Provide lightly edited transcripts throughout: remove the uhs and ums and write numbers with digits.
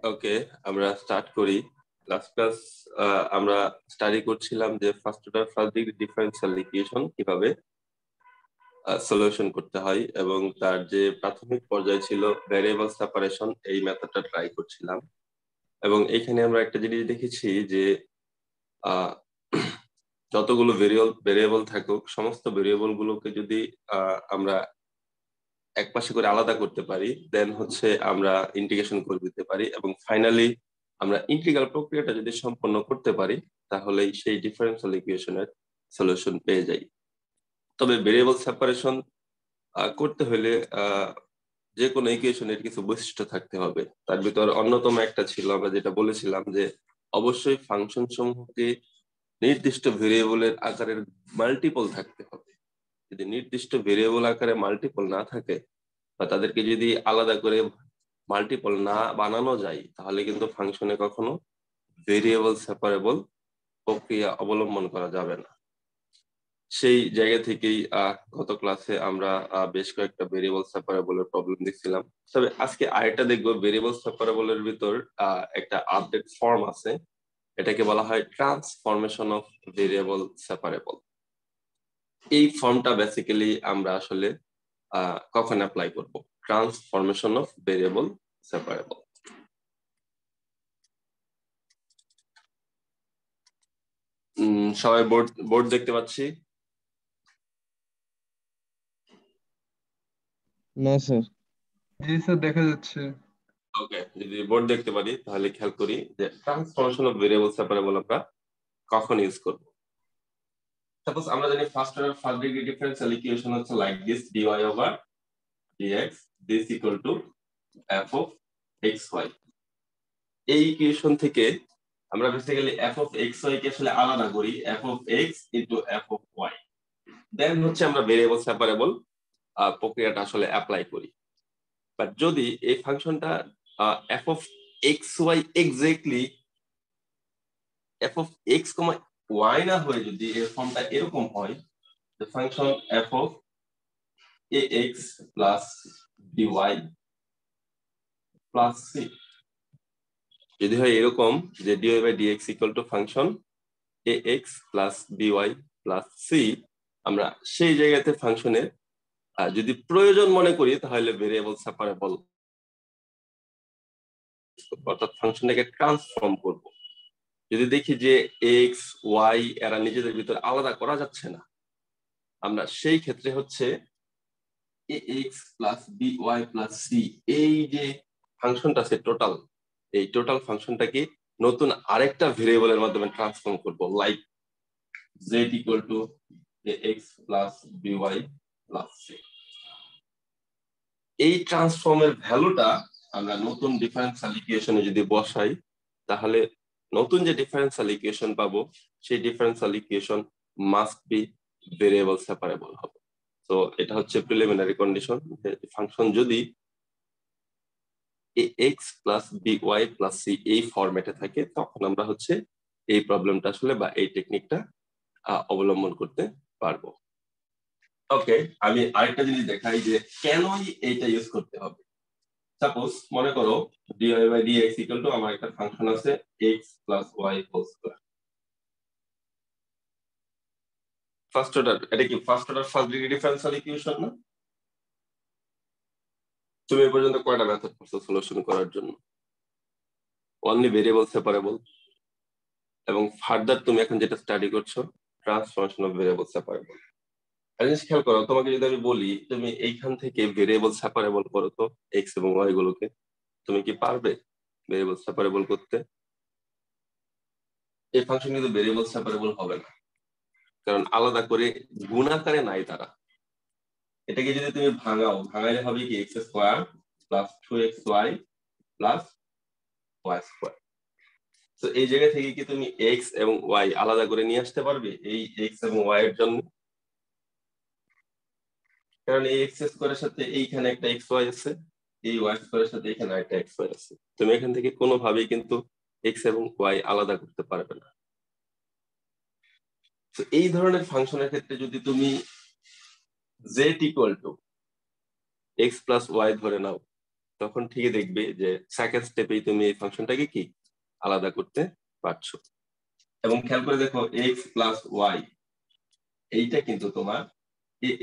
ওকে, আমরা স্টার্ট করি। Last class আমরা স্টাডি করছিলাম যে first order first degree differential equation কিভাবে সলিউশন করতে হয়, এবং তার যে প্রাথমিক পর্যায় ছিল ভ্যারিয়েবল সেপারেশন, এই মেথডটা ট্রাই করছিলাম। এবং এখানে আমরা একটা জিনিস দেখেছি যে আহ, যতগুলো ভেরিয়েবল থাকুক, সমস্ত ভেরিয়েবল গুলোকে যদি আমরা এক পাশে করে আলাদা করতে পারি, দেন হচ্ছে আমরা ইন্টিগ্রেশন করে দিতে পারি, এবং ফাইনালি আমরা ইন্টিগ্রাল প্রক্রিয়াটা যদি সম্পন্ন করতে পারি, তাহলেই সেই ডিফারেন্সিয়াল ইকুয়েশনের সলিউশন পেয়ে যাই। তবে ভেরিয়েবল সেপারেশন করতে হলে যে কোনো ইকুয়েশনের কিছু বৈশিষ্ট্য থাকতে হবে। তার ভিতর অন্যতম একটা ছিল, আমরা যেটা বলেছিলাম যে অবশ্যই ফাংশন সমূহকে নির্দিষ্ট ভেরিয়েবলের আকারের মাল্টিপল থাকতে হবে। যদি নির্দিষ্ট ভেরিয়েবল আকারে মাল্টিপল না থাকে, বা তাদেরকে যদি আলাদা করে মাল্টিপল না বানানো যায়, তাহলে কিন্তু ফাংশনে কখনো ভেরিয়েবল সেপারেবল প্রক্রিয়া অবলম্বন করা যাবে না। সেই জায়গা থেকেই গত ক্লাসে আমরা বেশ কয়েকটা ভেরিয়েবল সেপারেবলের প্রবলেম দেখছিলাম। তবে আজকে আরেকটা দেখবো, ভেরিয়েবল সেপারেবলের ভিতর একটা আপডেট ফর্ম আছে, এটাকে বলা হয় ট্রান্সফরমেশন অফ ভেরিয়েবল সেপারেবল। এই ফর্মটা বেসিক্যালি আমরা আসলে কখন অ্যাপ্লাই করব? Transformation of variable separable. সবাই বোর্ড বোর্ড দেখতে পাচ্ছি? না স্যার। জি স্যার, দেখা যাচ্ছে। ওকে, যদি বোর্ড দেখতে পারি তাহলে খেয়াল করি যে ট্রান্সফরমেশন অফ ভেরিয়েবল সেপারেবল আমরা কখন ইউজ করব। সাপোজ আমরা জানি first order first degree differential equation হচ্ছে like this, dy over dx this equal to f of xy। এই ইকুয়েশন থেকে আমরা বেসিক্যালি f অফ xy কে আসলে আলাদা করি, f of x into f of y। Then হচ্ছে আমরা ভেরিয়েবল সেপারেবল প্রক্রিয়াটা আসলে অ্যাপ্লাই করি। বাট যদি এই ফাংশনটা f of xy exactly f of x, y না হয়ে যদি এর ফর্মটা এরকম হয়, the function f of ax plus dy plus c, যদি হয় এরকম যে dy by dx equal to function ax plus by plus c, আমরা সেই জায়গাতে ফাংশনের যদি প্রয়োজন মনে করি তাহলে ভেরিয়েবল সেপারেবল, অর্থাৎ ফাংশনটাকে ট্রান্সফর্ম করব। যদি দেখি যে এক্স ওয়াই এরা নিজেদের ভিতর আলাদা করা যাচ্ছে না, আমরা সেই ক্ষেত্রে হচ্ছে ax plus by plus c, এই যে ফাংশনটা আছে টোটাল, এই টোটাল ফাংশনটাকে নতুন আরেকটা ভেরিয়েবলের মাধ্যমে ট্রান্সফর্ম করব, like z equal to ax plus by plus c। এই ট্রান্সফর্মের ভ্যালুটা আমরা নতুন ডিফারেন্সিয়াল ইকুয়েশনে যদি বসাই, তাহলে নতুন যে ডিফারেন্সিয়াল ইকুয়েশন পাবো, সেই differential equation must be variable separable হবে। তো এটা হচ্ছে প্রিলিমিনারি কন্ডিশন, ফাংশন যদি ax plus by plus c এই ফরম্যাটে থাকে, তখন আমরা হচ্ছে এই প্রবলেমটা আসলে বা এই টেকনিকটা অবলম্বন করতে পারবো। ওকে, আমি আরেকটা জিনিস দেখাই যে কেনই এইটা ইউজ করতে হবে। সাপোজ মনে করো dy by dx equal to আমার একটা ফাংশন আছে x plus y whole square. First order, এটা কি first order first degree differential equation না? তুমি এ পর্যন্ত কয়টা মেথড করছো সলিউশন করার জন্য? Only variable separable. এবং ফার্দার তুমি এখন যেটা স্টাডি করছো, ট্রান্সফরমেশন অফ ভেরিয়েবল সেপারেবল। একটা জিনিস খেয়াল করো, তোমাকে যদি আমি বলি তুমি এইখান থেকে ভেরিয়েবল সেপারেবল করো তো এক্স এবং ওয়াই গুলোকে, তুমি কি পারবে ভেরিয়েবল সেপারেবল করতে? এই ফাংশন কিন্তু ভেরিয়েবল সেপারেবল হবে না, কারণ আলাদা করে গুণাকারে নাই তারা। এটাকে যদি তুমি ভাঙাইলে হবে কি x square plus 2xy plus y square. তো এই জায়গা থেকে কি তুমি এক্স এবং ওয়াই আলাদা করে নিয়ে আসতে পারবে এই এক্স এবং ওয়াই এর জন্য? কারণ এই এক্স স্কোয়ারের সাথে এইখানে একটা এক্স ওয়াই আছে, এই ওয়াই স্কোয়ারের সাথে এখানে একটা এক্স ওয়াই আছে। তুমি এখান থেকে কোনোভাবেই কিন্তু এক্স এবং ওয়াই আলাদা করতে পারবে না। তো এই ধরনের ফাংশনের ক্ষেত্রে যদি তুমি z equal to x plus y ধরে নাও, তখন ঠিকই দেখবে যে সেকেন্ড স্টেপেই তুমি এই ফাংশনটাকে কি আলাদা করতে পারছো। এবং খেয়াল করে দেখো এক্স প্লাস ওয়াই এইটা কিন্তু তোমার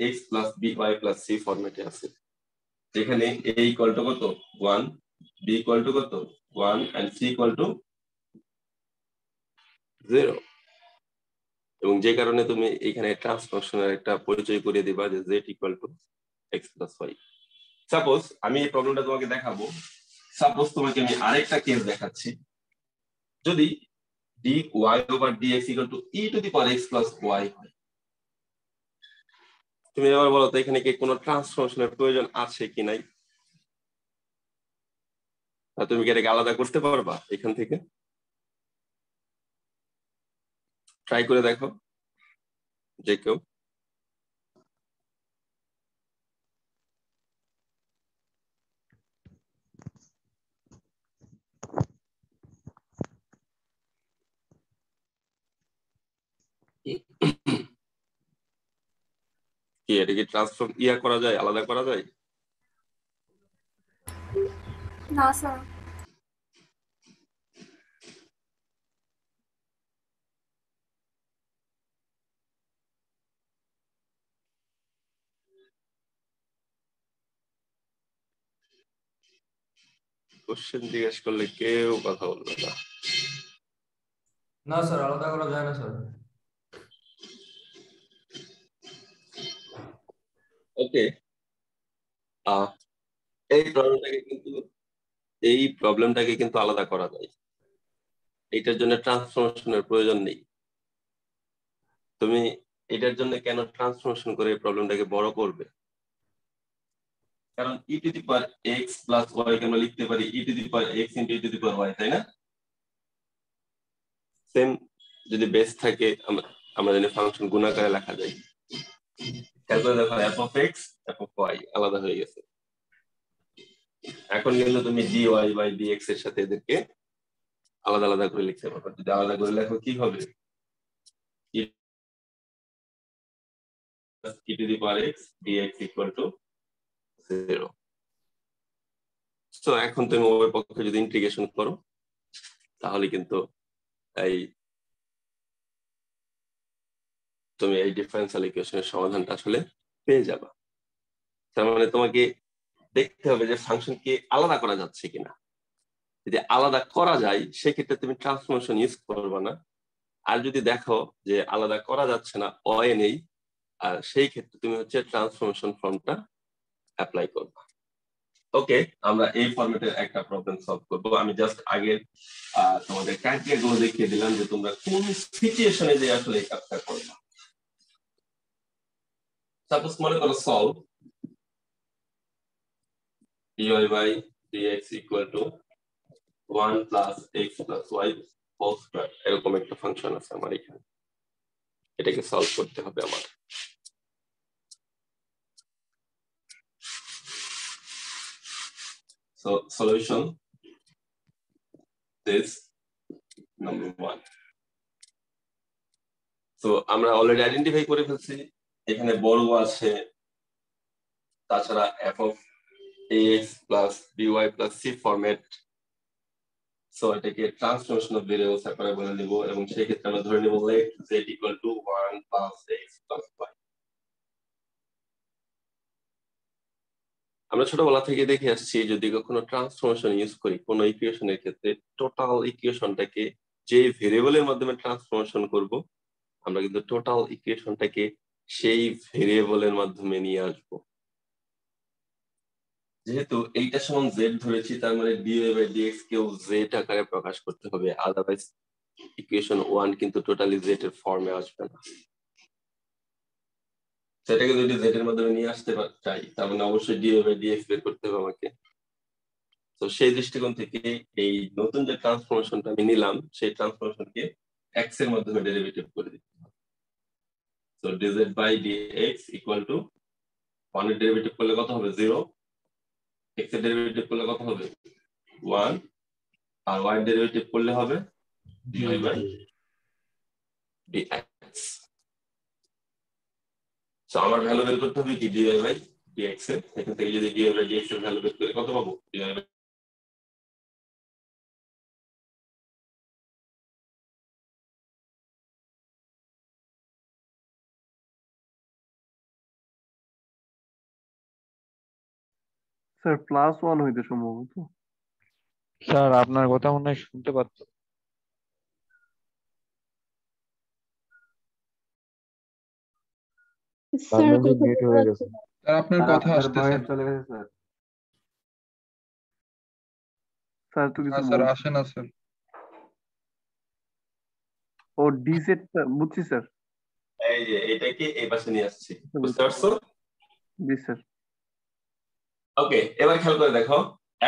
x plus b y plus c ফরম্যাটে আছে, যেখানে এ ইকুয়াল টু কত 1, বি ইকুয়াল টু কত 1 এন্ড সি ইকুয়াল টু 0। এবং যে কারণে তুমি এখানে ট্রান্সফরমেশনের একটা পরিচয় করিয়ে দিবা যে z equal two x plus y। Suppose আমি এই প্রবলেমটা তোমাকে দেখাবো, সাপোজ তোমাকে আমি আরেকটা কেস দেখাচ্ছি, যদি dy over dx equal two e two the power x plus y হয়, তুমি এবার বলো তো এখানে কি কোনো ট্রান্সফরমেশনের প্রয়োজন আছে কি নাই? তুমি কি এটাকে আলাদা করতে পারবা এখান থেকে? ট্রাই করে দেখো যে কেউ। কি এটা কি ট্রান্সফর্ম করা যায়, আলাদা করা যায়? না স্যার। কোশ্চেন জিজ্ঞেস করলে কেউ কথা বলবে না। না স্যার, আলাদা করা যায় না স্যার। ওকে, এই প্রবলেমটাকে কিন্তু আলাদা করা যায়, এটার জন্য ট্রান্সফরমেশনের প্রয়োজন নেই। তুমি এটার জন্য কেন ট্রান্সফরমেশন করে এই প্রবলেমটাকে বড় করবে? কারণ e to the power x plus y কে আমরা লিখতে পারি e to the power x into e to the power y, তাই না? সেম যদি বেস থাকে আমরা জানি ফাংশন গুণাকারে লেখা যায়। খেয়াল করে দেখো f of x f of y আলাদা হয়ে গেছে। এখন কিন্তু তুমি d y by d x এর সাথে এদেরকে আলাদা আলাদা করে লিখতে পারবে। যদি আলাদা করে লেখো কি হবে? e to the power x dx equal to 0। So এখন তুমি উভয় পক্ষে যদি ইন্টিগ্রেশন করো তাহলে কিন্তু এই তুমি এই ডিফারেন্সিয়াল ইকুয়েশনের সমাধানটা আসলে পেয়ে যাবে। তার মানে তোমাকে দেখতে হবে যে ফাংশনকে আলাদা করা যাচ্ছে কিনা। যদি আলাদা করা যায় সেক্ষেত্রে তুমি ট্রান্সফরমেশন ইউজ করবে না, আর যদি দেখো যে আলাদা করা যাচ্ছে না, ওয়ে নেই, আর সেই ক্ষেত্রে তুমি হচ্ছে ট্রান্সফরমেশন ফর্মটা অ্যাপ্লাই করবে। ওকে, আমরা এই ফরম্যাটের একটা প্রবলেম সলভ করব। আমি জাস্ট আগে তোমাদের ক্রাইটেরিয়া গুলো দেখিয়ে দিলাম যে তোমরা কোন সিচুয়েশনে যে আসলে এই কাজটা করবে। সাপোজ মনে করো solve dy by dx equal to 1 plus x plus y whole square, এরকম একটা ফাংশন আছে আমার এখানে, এটাকে সলভ করতে হবে আমার। So solution is number 1. So আমরা অলরেডি আইডেন্টিফাই করে ফেলছি এখানে বর্গ আছে, তাছাড়া f of ax plus by plus c format. So এটাকে ট্রান্সফরমেশন অফ ভেরিয়েবলস আকারে বলে নিব, এবং সেই ক্ষেত্রে আমরা ধরে নিব let z equal to 1 plus x plus y। আমরা ছোটবেলা থেকে দেখে আসছি যদি কখনো ট্রান্সফরমেশন ইউজ করি কোন ইকুয়েশনের ক্ষেত্রে, টোটাল ইকুয়েশনটাকে যে ভেরিয়েবলের মাধ্যমে ট্রান্সফরমেশন করব আমরা কিন্তু টোটাল ইকুয়েশনটাকে সেই ভেরিয়েবলের মাধ্যমে নিয়ে আসব। যেহেতু এইটা সমান z ধরেছি তার মানে dy বাই dx কেও z আকারে প্রকাশ করতে হবে, আদারওয়াইজ ইকুয়েশন 1 কিন্তু টোটালি z এর ফর্মে আসবে না। সেটাকে যদি z এর মাধ্যমে নিয়ে আসতে চাই তার মানে অবশ্যই dy বাই dx বের করতে হবে আমাকে। তো সেই দৃষ্টিকোণ থেকে এই নতুন যে ট্রান্সফরমেশনটা আমি নিলাম সেই ট্রান্সফরমেশনকে x এর মাধ্যমে ডেরিভেটিভ করে দিতে হবে। So dz by dx equal to 1 এর ডেরিভেটিভ করলে কত হবে 0, x এর ডেরিভেটিভ করলে কত হবে 1, আর y এর ডেরিভেটিভ করলে হবে dy বাই dx। সো আমার ভ্যালু বের করতে হবে কি dy বাই dx এর, এখান থেকে যদি dy বাই dx এর ভ্যালু বের করি কত পাবো? স্যার +1 হইতে সম্ভবত। স্যার আপনার কথা মনে হয় শুনতে পাচ্ছি। স্যার আপনাদের কথা মিউট বোঝা হয়ে যাচ্ছে গেছে। না। স্যার আপনার কথা আসতেছে না। চলে গেছে স্যার। স্যার তো কিছু স্যার বলছে। আসে না স্যার। ও ডি সেটটা বুঝছি স্যার। এই যে এটাকে এই পাশে নিয়ে আসছি, বুঝতে পারছো? জি স্যার। ওকে, এবার খেয়াল করে দেখো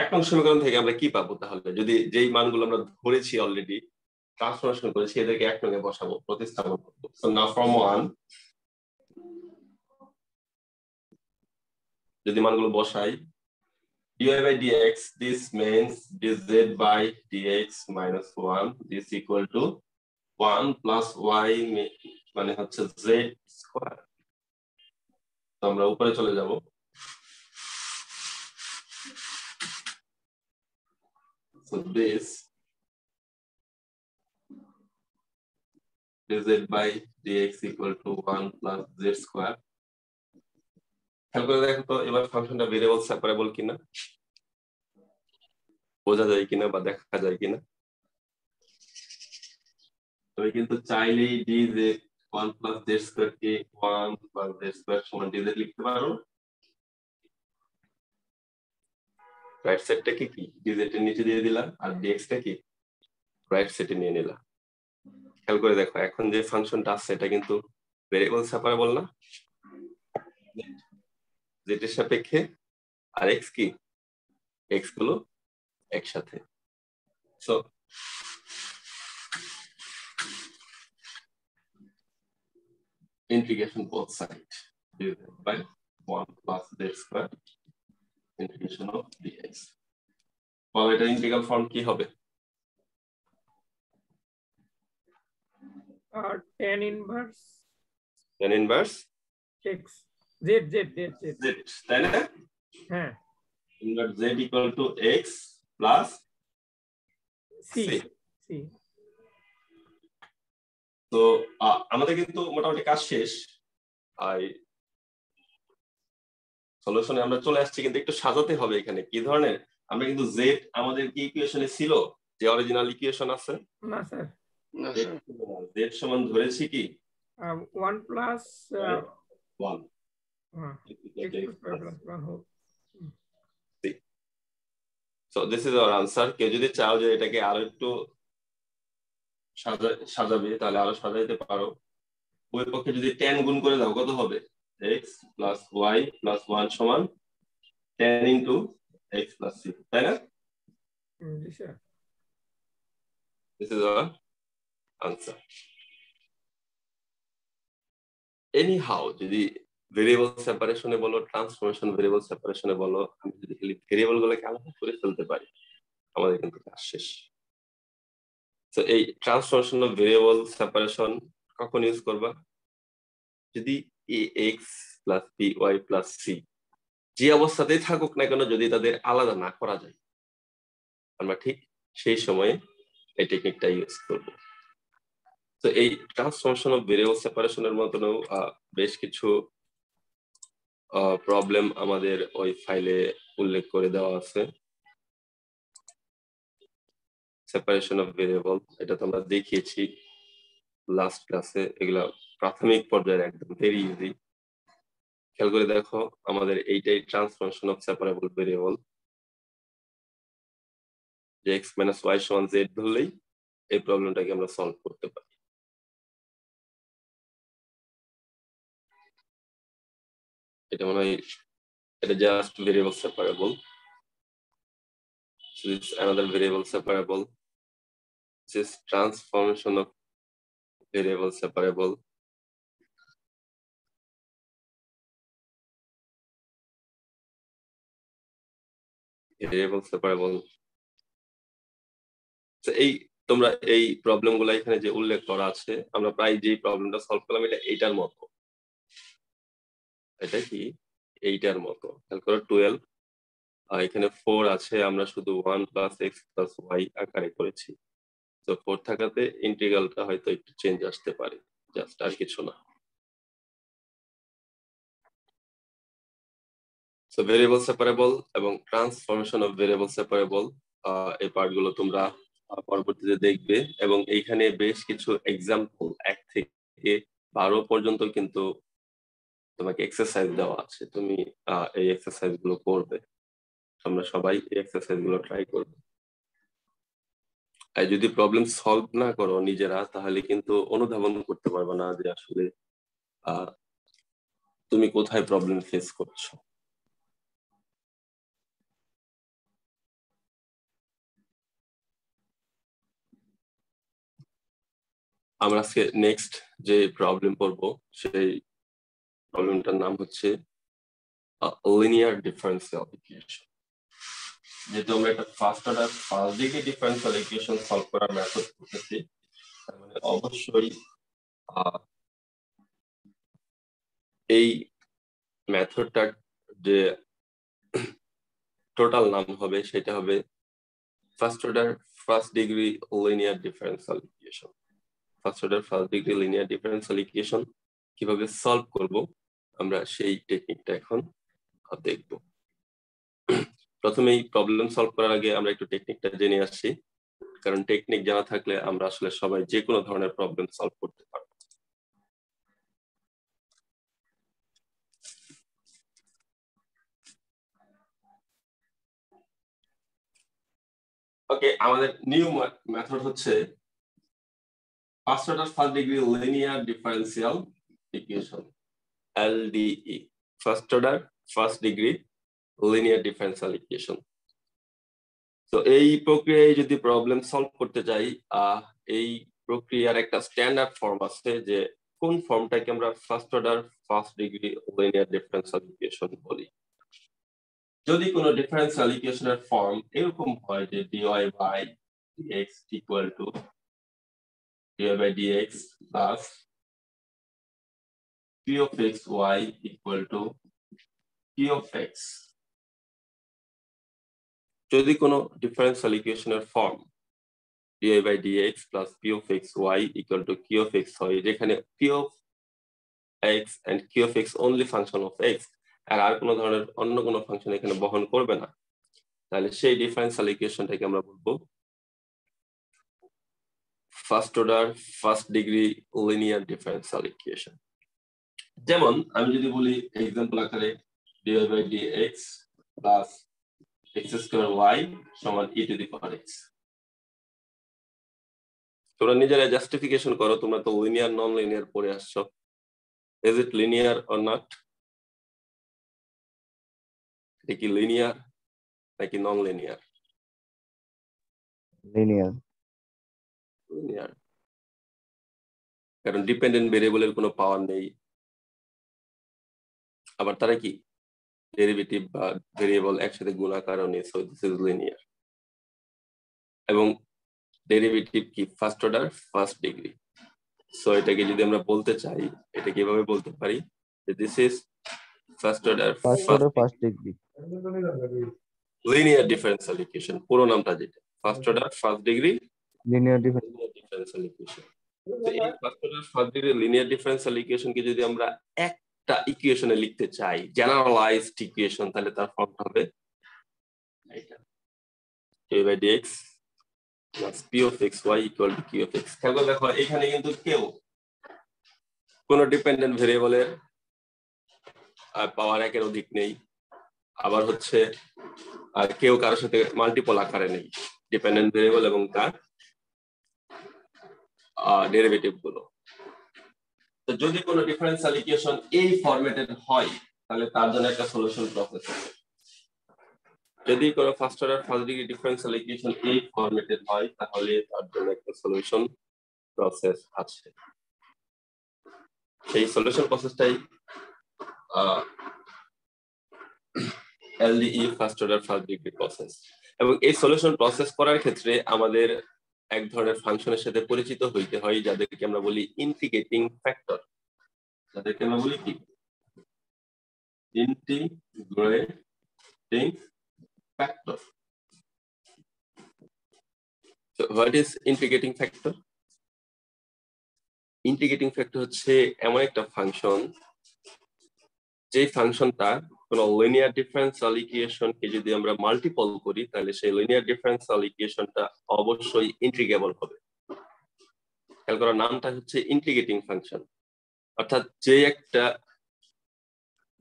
1 নং সমীকরণ থেকে আমরা কি পাবো তাহলে, যদি যেই মানগুলো আমরা ধরেছি অলরেডি ট্রান্সফরমেশন করেছি এদেরকে 1 নং এ বসাবো, প্রতিস্থাপন করবো। সো নাও ফ্রম 1 যদি মানগুলো বসাই, dy by dx, this means dz by dx minus 1, this equal to 1 plus y মানে হচ্ছে z স্কয়ার। তো আমরা উপরে চলে যাব, so this dz by dx equal to 1 plus z square. খেয়াল করে দেখো তো এবার ফাংশনটা ভেরিয়েবল সেপারেবল কিনা, বোঝা যায় কিনা বা দেখা যায় কিনা। তবে কিন্তু চাইলেই dz 1 plus z স্কয়ার কে 1 plus z স্কয়ার সমান dz লিখতে পারো। রাইট সাইডটাকে কি dz এর নিচে দিয়ে দিলাম আর dx টা কি রাইট সাইডে নিয়ে নিলাম। খেয়াল করে দেখো এখন যে ফাংশনটা আছে এটা কিন্তু ভেরিয়েবল সেপারেবল না, z এর সাপেক্ষে আর x কি x গুলো একসাথে। So integration both sides divided by 1 plus z square integration of dx। তাহলে এটা ইন্টিগ্রাল ফর্ম কি হবে? tan inverse tan inverse x z তাই না? হ্যাঁ, inverse z equal to x plus c c। তো আমাদের কিন্তু মোটামুটি কাজ শেষ, আর সলিউশনে আমরা চলে আসছি, কিন্তু একটু সাজাতে হবে এখানে কি ধরনের। আমরা কিন্তু z আমাদের কি ইকুয়েশনে ছিল, যে অরিজিনাল ইকুয়েশন আছে না স্যার, z সমান ধরেছি কি 1 plus 1 x square plus 1 whole। So this is our answer। কেউ যদি চাও যে এটাকে আরো একটু সাজাবে তাহলে আরো সাজাইতে পারো। ওই পক্ষে যদি 10 গুণ করে দাও কত হবে? x plus y plus 1 সমান 10 into x plus c, তাই না? জি sir. This is our answer। anyhow যদি ভেরিয়েবল সেপারেশনে বলো, ট্রান্সফরমেশন ভেরিয়েবল সেপারেশনে বলো, আমি যদি খালি ভেরিয়েবল গুলোকে আলাদা করে ফেলতে পারি আমাদের কিন্তু কাজ শেষ। তো এই ট্রান্সফরমেশন অফ ভেরিয়েবল সেপারেশন কখন ইউজ করবা? যদি ax plus by plus c যে অবস্থাতেই থাকুক না কেন, যদি তাদের আলাদা না করা যায়, আমরা ঠিক সেই সময়ে এই টেকনিকটা ইউজ করব। তো এই ট্রান্সফরমেশন অফ ভেরিয়েবল সেপারেশনের মতনও বেশ কিছু প্রবলেম আমাদের ওই ফাইলে উল্লেখ করে দেওয়া আছে। সেপারেশন অফ ভেরিয়েবল এটা তো আমরা দেখিয়েছি লাস্ট ক্লাসে, এগুলা প্রাথমিক পর্যায়ের একদম ভেরি ইজি। খেয়াল করে দেখো আমাদের এইটাই ট্রান্সফরমেশন অফ সেপারেবল ভেরিয়েবল, যে x minus y সমান z ধরলেই এই প্রবলেমটাকে আমরা সলভ করতে পারি। এটা মনে হয় এটা just variable separable. So it's another variable separable. This is transformation of variable separable. Variable separable. So এই তোমরা এই প্রবলেম গুলো এখানে যে উল্লেখ করা আছে, আমরা প্রায় যে প্রবলেমটা সলভ করলাম এটা এইটার মতো। এটা কি এইটার মতো। খেয়াল করো 12 এখানে 4 আছে, আমরা শুধু 1 + x + y আকারে করেছি। তো 4 থাকাতে ইন্টিগ্রালটা হয়তো একটু চেঞ্জ আসতে পারে, জাস্ট আর কিছু না। সো ভেরিয়েবল সেপারেবল এবং ট্রান্সফরমেশন অফ ভেরিয়েবল সেপারেবল এই পার্টগুলো তোমরা পরবর্তীতে দেখবে, এবং এইখানে বেশ কিছু এক্সাম্পল 1 থেকে 12 পর্যন্ত কিন্তু তোমাকে এক্সারসাইজ দেওয়া আছে। তুমি এই এক্সারসাইজ গুলো করবে, আমরা সবাই এই এক্সারসাইজ গুলো ট্রাই করবো। আর যদি প্রবলেম সলভ না করো নিজেরা, তাহলে কিন্তু অনুধাবন করতে পারবে না যে আসলে তুমি কোথায় প্রবলেম ফেস করছো। আমরা আজকে নেক্সট যে প্রবলেম পড়বো সেই প্রবলেমটার নাম হচ্ছে লিনিয়ার ডিফারেন্সিয়াল ইকুয়েশন। যেহেতু আমরা একটা first order first degree differential equation solve করার মেথড করতেছি, তার মানে অবশ্যই এই মেথডটার যে টোটাল নাম হবে সেটা হবে first order first degree linear differential equation. First order first degree linear differential equation কিভাবে সলভ করব আমরা সেই টেকনিকটা এখন দেখব। প্রথমেই প্রবলেম সলভ করার আগে আমরা একটু টেকনিকটা জেনে আসছি, কারণ টেকনিক জানা থাকলে আমরা আসলে সবাই যে কোনো ধরনের প্রবলেম সলভ করতে পারবো। ওকে, আমাদের নিউ মেথড হচ্ছে first order first degree linear differential equation, LDE, first order first degree linear differential equation. তো এই প্রক্রিয়ায় যদি প্রবলেম সলভ করতে চাই, এই প্রক্রিয়ার একটা স্ট্যান্ডার্ড ফর্ম আছে, যে কোন ফর্মটাকে আমরা first order first degree linear differential equation বলি। যদি কোনো ডিফারেন্সিয়াল ইকুয়েশনের ফর্ম এরকম হয় যে dy/dx equal to dy/dx plus p of xy equal to p of x, যদি কোনো ডিফারেন্সিয়াল ইকুয়েশনের form dy/dx plus p of xy equal to q of x হয়, যেখানে p of x and q of x only function of x, আর কোনো ধরনের অন্য কোনো function এখানে বহন করবে না, তাহলে সেই ডিফারেন্সিয়াল ইকুয়েশনটাকে আমরা বলবো first order first degree linear differential equation. যেমন আমি যদি বলি এক্সাম্পল আকারে dy/dx plus x² y সমান e to the power x, তোমরা নিজেরা জাস্টিফিকেশন করো, তোমরা তো লিনিয়ার নন লিনিয়ার পড়ে আসছো। Is it linear or not? এটা কি লিনিয়ার নাকি নন লিনিয়ার? লিনিয়ার। লিনিয়ার, কারণ ডিপেন্ডেন্ট ভেরিয়েবলের কোনো পাওয়ার নেই, আবার তারা কি ডেরিভেটিভ বা ভেরিয়েবল একসাথে গুণাকারও নেই, সো দিস ইজ লিনিয়ার। এবং ডেরিভেটিভ কি first order first degree, so এটাকে যদি আমরা বলতে চাই, এটা কিভাবে বলতে পারি যে this is first order first degree linear differential equation, পুরো নামটা যেটা first order first degree linear differential equation. তো এই first order first degree linear differential ইকুয়েশনকে যদি আমরা একটা ইকুয়েশনে লিখতে চাই, জেনারেলাইজড ইকুয়েশন, তাহলে তার ফর্মটা হবে এটা dy/dx plus p of xy equal to q of x। খেয়াল করে দেখো, এখানে কিন্তু কেউ কোন ডিপেন্ডেন্ট ভেরিয়েবলের পাওয়ার 1 এর অধিক নেই, আবার হচ্ছে কেউ কারোর সাথে মাল্টিপল আকারে নেই ডিপেন্ডেন্ট ভেরিয়েবল এবং তার ডেরিভেটিভ গুলো। তো যদি কোনো ডিফারেন্সিয়াল ইকুয়েশন এই ফরম্যাটের হয়, তাহলে তার জন্য একটা সলিউশন প্রসেস আছে। যদি কোনো first order first degree differential equation এই ফরম্যাটের হয়, তাহলে তার জন্য একটা সলিউশন প্রসেস আছে। সেই সলিউশন প্রসেসটাই LDE first order first degree process. এবং এই সলিউশন প্রসেস করার ক্ষেত্রে আমাদের এক ধরনের ফাংশনের সাথে পরিচিত হইতে হয়, যাদেরকে আমরা বলি ইন্টিগ্রেটিং ফ্যাক্টর। যাদেরকে আমরা বলি কি integrating factor. So what is integrating factor? Integrating factor হচ্ছে এমন একটা ফাংশন যে ফাংশনটা কোন লিনিয়ার ডিফারেন্সিয়াল ইকুয়েশনকে যদি আমরা মাল্টিপল করি তাহলে সেই লিনিয়ার ডিফারেন্সিয়াল ইকুয়েশনটা অবশ্যই ইন্টিগ্রেবল হবে। খেয়াল করার নামটা হচ্ছে ইন্টিগ্রেটিং ফাংশন। অর্থাৎ যে একটা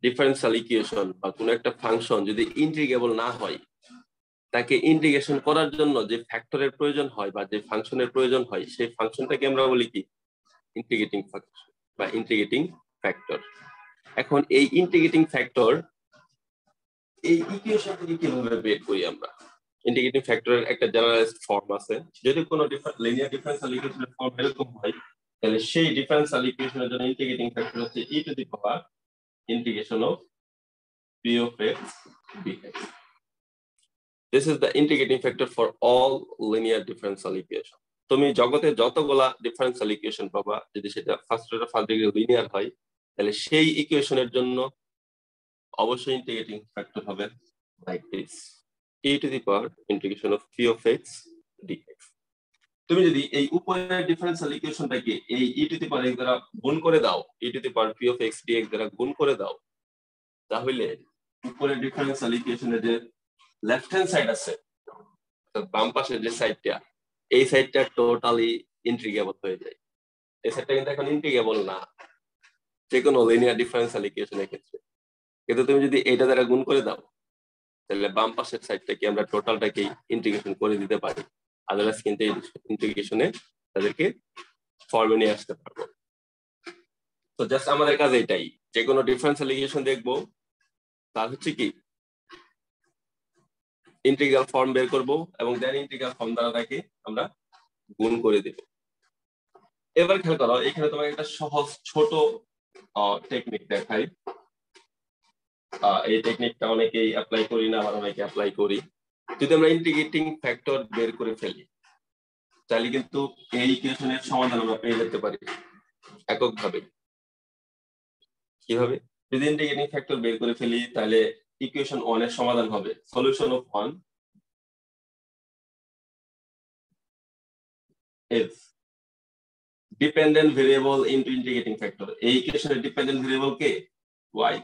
ডিফারেন্সিয়াল ইকুয়েশন বা কোনো একটা ফাংশন যদি ইন্টিগ্রেবল না হয় তাকে ইন্টিগ্রেশন করার জন্য যে ফ্যাক্টরের প্রয়োজন হয় বা যে ফাংশনের প্রয়োজন হয় সেই ফাংশনটাকে আমরা বলি কি ইন্টিগ্রেটিং ফাংশন বা ইন্টিগ্রেটিং ফ্যাক্টর। এখন এই ইন্টিগ্রেটিং ফ্যাক্টর এই ইকুয়েশন থেকে কিভাবে বের করি আমরা? ইন্টিগ্রেটিং ফ্যাক্টরের একটা জেনারেলাইজড ফর্ম আছে। যদি কোনো লিনিয়ার ডিফারেন্সিয়াল ইকুয়েশনের ফর্ম এরকম হয় তাহলে সেই ডিফারেন্সিয়াল ইকুয়েশনের জন্য ইন্টিগ্রেটিং ফ্যাক্টর হচ্ছে e two the power integration of p of x dx. This is the integrating factor for all linear differential equation. তুমি জগতে যতগুলা ডিফারেন্সিয়াল ইকুয়েশন পাবা যদি সেটা first order first degree linear হয় তাহলে সেই ইকুয়েশনের জন্য অবশ্যই ইন্টিগ্রেটিং ফ্যাক্টর হবে like this e to the power integration of p of x dx. তুমি যদি এই উপরের ডিফারেন্সিয়াল ইকুয়েশনটাকে এই e to the power x দ্বারা গুণ করে দাও, e to the power p of x dx দ্বারা গুণ করে দাও, তাহলে উপরের ডিফারেন্সিয়াল ইকুয়েশনের যে লেফট হ্যান্ড সাইড আছে বাম পাশের যে সাইডটা এই সাইডটা টোটালি ইন্টিগ্রেবল হয়ে যায়। এই সাইডটা কিন্তু এখন ইন্টিগ্রেবল না যে কোনো লিনিয়ার ডিফারেন্সিয়াল ইকুয়েশনের ক্ষেত্রে। কিন্তু তুমি যদি এটা দ্বারা গুণ করে দাও তাহলে বাম পাশের সাইডটাকে আমরা টোটালটাকে ইন্টিগ্রেশন করে দিতে পারি। আদারওয়াইজ কিন্তু ইন্টিগ্রেশনে তাদেরকে ফর্মে নিয়ে আসতে পারবো। তো জাস্ট আমাদের কাজ এটাই, যে কোনো ডিফারেন্সিয়াল ইকুয়েশন দেখবো তার হচ্ছে কি ইন্টিগ্রাল ফর্ম বের করব এবং দেন ইন্টিগ্রাল ফর্ম দ্বারা তাকে আমরা গুণ করে দেব। এবার খেয়াল করো এখানে তোমাকে একটা সহজ ছোট টেকনিক দেখাই। এই টেকনিকটা অনেকেই অ্যাপ্লাই করি না, আবার অনেকে অ্যাপ্লাই করি। যদি আমরা ইন্টিগ্রেটিং ফ্যাক্টর বের করে ফেলি তাহলে কিন্তু এই ইকুয়েশনের সমাধান আমরা পেয়ে যেতে পারি এককভাবে। কিভাবে? যদি ইন্টিগ্রেটিং ফ্যাক্টর বের করে ফেলি তাহলে ইকুয়েশন 1 এর সমাধান হবে solution of 1 is dependent variable into integrating factor. এই ইকুয়েশনের dependent variable K? y.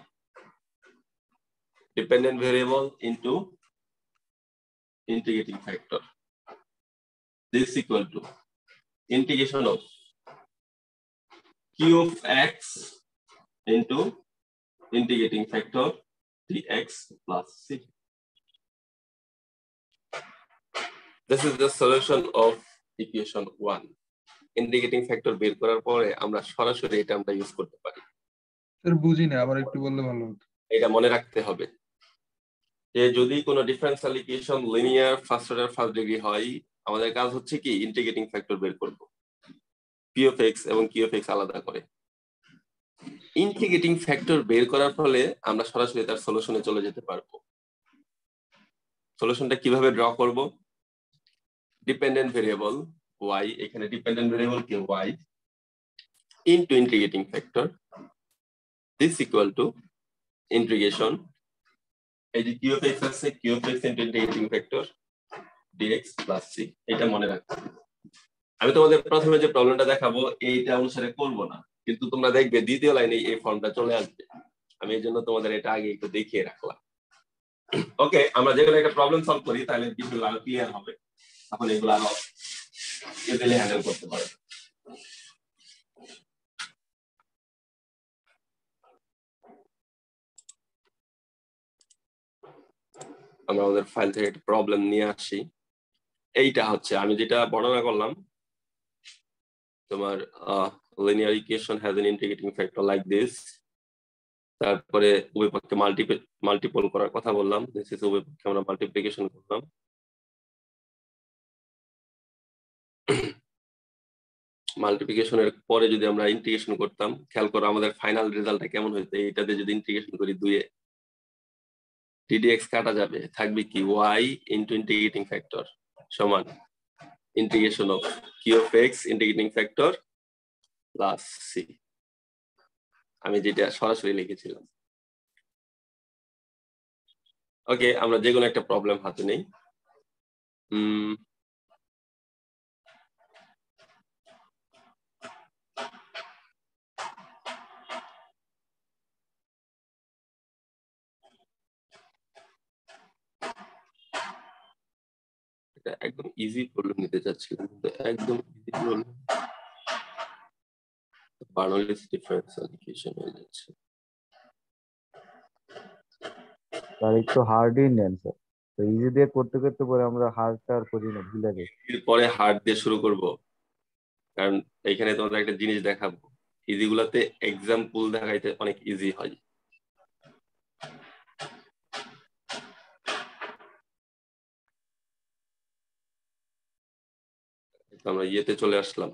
Dependent variable into integrating factor. This is equal to integration of q of x into integrating factor dx plus c. This is the solution of equation 1. Integrating factor বের করার পরে আমরা সরাসরি এটা আমরা use করতে পারি। Sir বুঝি না, আবার একটু বললে ভালো হতো। এটা মনে রাখতে হবে যে যদি কোনো differential equation linear first order first degree হয় আমাদের কাজ হচ্ছে কি ইন্টিগ্রেটিং ফ্যাক্টর বের করব, p of x এবং q of x আলাদা করে। ইন্টিগ্রেটিং ফ্যাক্টর বের করার ফলে আমরা সরাসরি তার সলিউশনে চলে যেতে পারবো। সলিউশনটা কিভাবে ড্র করব? ডিপেন্ডেন্ট ভেরিয়েবল y, এখানে dependent variable K y into integrating factor this equal to integration এই যে q of x আছে q of x into integrating factor dx plus c। এটা মনে রাখবে। আমি তোমাদের প্রথমে যে প্রবলেমটা দেখাবো এইটা অনুসারে করব না, কিন্তু তোমরা দেখবে দ্বিতীয় লাইনে এই ফর্মটা চলে আসবে। আমি এই জন্য তোমাদের এটা আগে একটু দেখিয়ে রাখলাম। ওকে, আমরা যেগুলো একটা প্রবলেম সলভ করি তাহলে বিষয়গুলো আরো ক্লিয়ার হবে, তখন এগুলো আরো ইজিলি হ্যান্ডেল করতে পারবে। আমরা আমাদের ফাইল থেকে একটা প্রবলেম নিয়ে আসি। এইটা হচ্ছে আমি যেটা বর্ণনা করলাম, তোমার linear equation has an integrating factor like this, তারপরে উভয় পক্ষে মাল্টিপল করার কথা বললাম, this is উভয় পক্ষে আমরা মাল্টিপ্লিকেশন করলাম। মাল্টিপ্লিকেশনের পরে যদি আমরা ইন্টিগ্রেশন করতাম, খেয়াল করো আমাদের ফাইনাল রেজাল্টটা কেমন হয়েছে। এইটাতে যদি ইন্টিগ্রেশন করি 2 এ ddx কাটা যাবে, থাকবে কি y ইনটু ইন্টিগ্রেটিং ফ্যাক্টর সমান integration of q of x integrating factor plus c। আমি যেটা সরাসরি লিখেছিলাম ওকে, আমরা যে কোনো একটা প্রবলেম হাতে নেই। এটা একদম ইজি প্রবলেম নিতে চাচ্ছিলাম, কিন্তু একদম ইজি প্রবলেম বার্নৌলিস ডিফারেন্সিয়াল ইকুয়েশন হয়ে যাচ্ছে। স্যার একটু হার্ডই নেন স্যার, তো ইজি দিয়ে করতে করতে পরে আমরা হার্ডটা আর করি না, ভুলে যাই। এরপরে হার্ড দিয়ে শুরু করব, কারণ এখানে তোমাদের একটা জিনিস দেখাবো, ইজি গুলাতে এক্সাম্পল দেখাইতে অনেক ইজি হয়। আমরা ইয়েতে চলে আসলাম।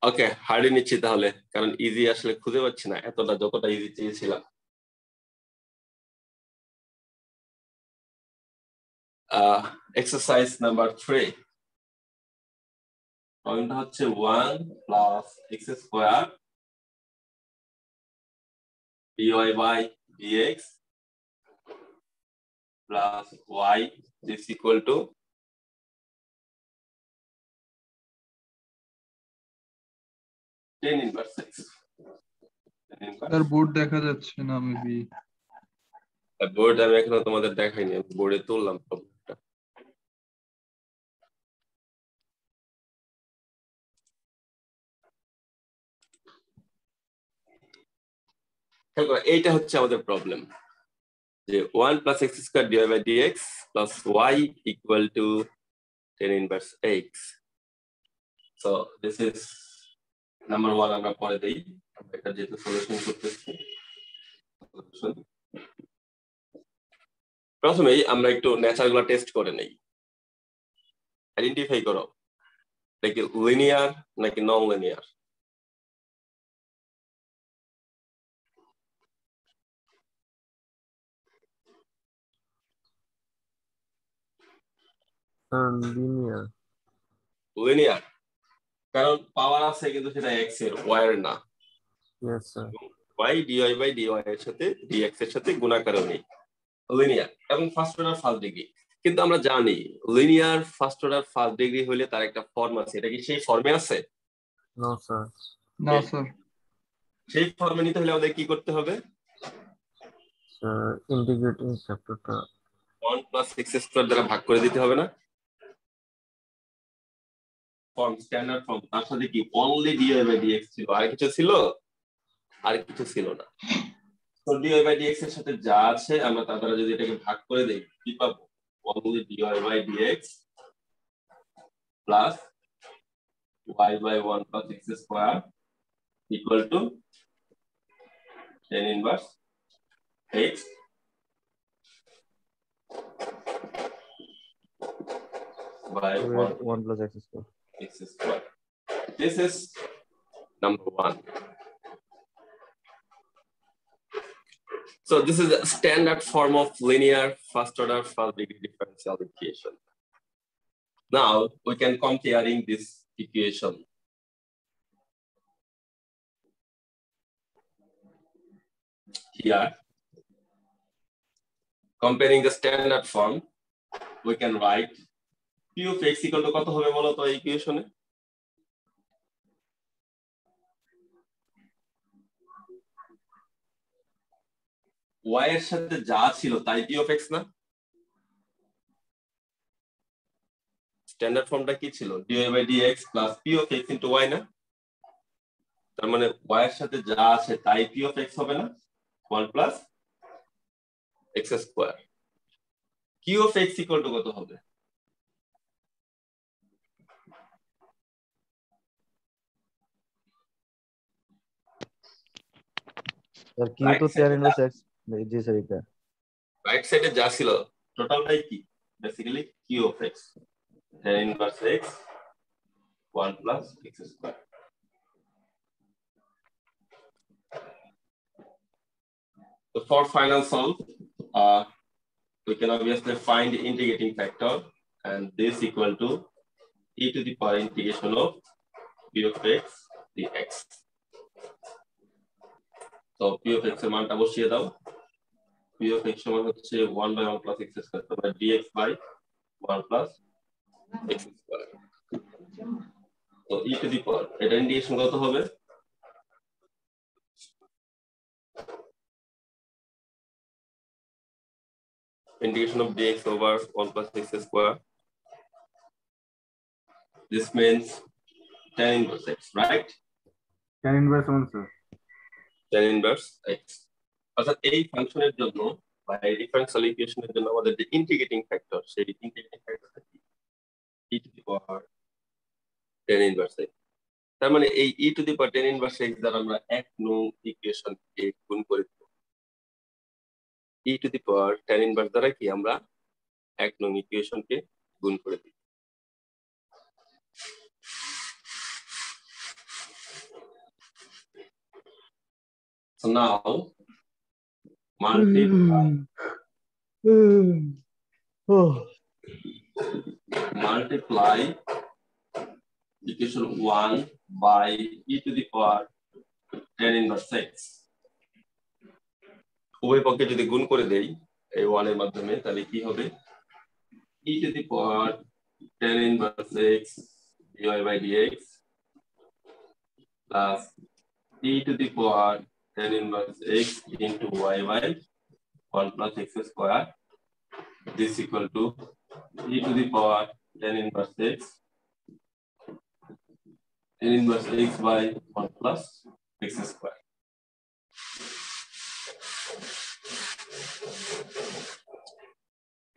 ওকে, হার্ডই নিচ্ছি তাহলে, কারণ ইজি আসলে খুঁজে পাচ্ছি না এতটা যতটা ইজি চেয়েছিলাম। এক্সারসাইজ নাম্বার 3 প্রবলেমটা হচ্ছে 1 plus x square dy by dx plus y is equal to tan inverse x। Sir board দেখা যাচ্ছে না মেবি। বোর্ড আমি এখনো তোমাদের দেখাইনি, আমি বোর্ডে তুললাম প্রবলেমটা। এইটা হচ্ছে আমাদের প্রবলেম, যে 1 plus x square dy by dx plus y equal to tan inverse x. So this is number 1, আমরা পরে দেই, এটা যেহেতু সলিউশন করতেছি। প্রথমেই আমরা একটু ন্যাচারগুলো টেস্ট করে নেই। আইডেন্টিফাই করো এটা কি লিনিয়ার নাকি নন লিনিয়ার। লিনিয়ার। লিনিয়ার কারণ পাওয়ার আছে কিন্তু সেটা x এর, y এর না। Yes sir. y dy by dy এর সাথে dx এর সাথে গুণাকারও নেই, লিনিয়ার এবং ফার্স্ট অর্ডার ফার্স্ট ডিগ্রি। কিন্তু আমরা জানি linear first order first degree হলে তার একটা ফর্ম আছে, এটা কি সেই ফর্মে আছে? No sir. না স্যার। সেই ফর্মে নিতে হলে আমাদের কি করতে হবে? স্যার ইন্টিগ্রেটিং ফ্যাক্টরটা 1 প্লাস x স্কয়ার দ্বারা ভাগ করে দিতে হবে না? ফর্ম স্ট্যান্ডার্ড ফর্ম, তার সাথে কি অনলি dy বাই dx ছিল, আর কিছু ছিল? আর কিছু ছিল না। তো dy বাই dx এর সাথে যা আছে আমরা তার দ্বারা যদি এটাকে ভাগ করে দেই কি পাবো? Only dy by dx plus y by 1 plus x square equal to tan inverse x by 1 plus x square. x square. This is number 1. So this is a standard form of linear first order first degree differential equation. Now we can comparing this equation. Here, comparing the standard form, we can write p of x equal to কত হবে বলো তো এই ইকুয়েশনে? y এর সাথে যা ছিল তাই p of x না? স্ট্যান্ডার্ড ফর্মটা কি ছিল? dy by dx plus p of x into y না? তার মানে y এর সাথে যা আছে তাই p of x হবে না? 1 plus x square. q of x equal to কত হবে? স্যার কিউ তো tan inverse x, জি স্যার এটা রাইট সাইডে যা ছিল টোটালটাই কি? Basically q of x tan inverse x 1 plus x square. So for final solve, we can obviously find the integrating factor, and this equal to e to the power integration of p of x dx. So p of x এর মানটা বসিয়ে দাও। p of x সমান হচ্ছে 1 by 1 plus x square, তারপরে dx by 1 plus x square. তো e to the power এটা integration কত হবে? Integration of dx over 1 plus x square. This means tan inverse x, right? tan inverse 1 sir. tan inverse x. অর্থাৎ এই ফাংশনের জন্য বা এই ডিফারেনশিয়াল ইকুয়েশনের জন্য আমাদের যে ইন্টিগ্রেটিং ফ্যাক্টর, সেই ইন্টিগ্রেটিং ফ্যাক্টরটা কি? e to the power tan inverse x. তার মানে এই e to the power tan inverse x দ্বারা আমরা এক নং ইকুয়েশনকে গুণ করে দেব। e to the power tan inverse দ্বারা কি আমরা এক নং ইকুয়েশনকে গুণ করে দিই। So now multiply equation 1 by e to the power tan inverse x. উভয় পক্ষে যদি গুণ করে দেই এই 1 এর মাধ্যমে, তাহলে কি হবে? e to the power tan inverse x dy by dx plus e to the power tan inverse x into y by 1 plus x square. This equal to e to the power tan inverse x by 1 plus x square.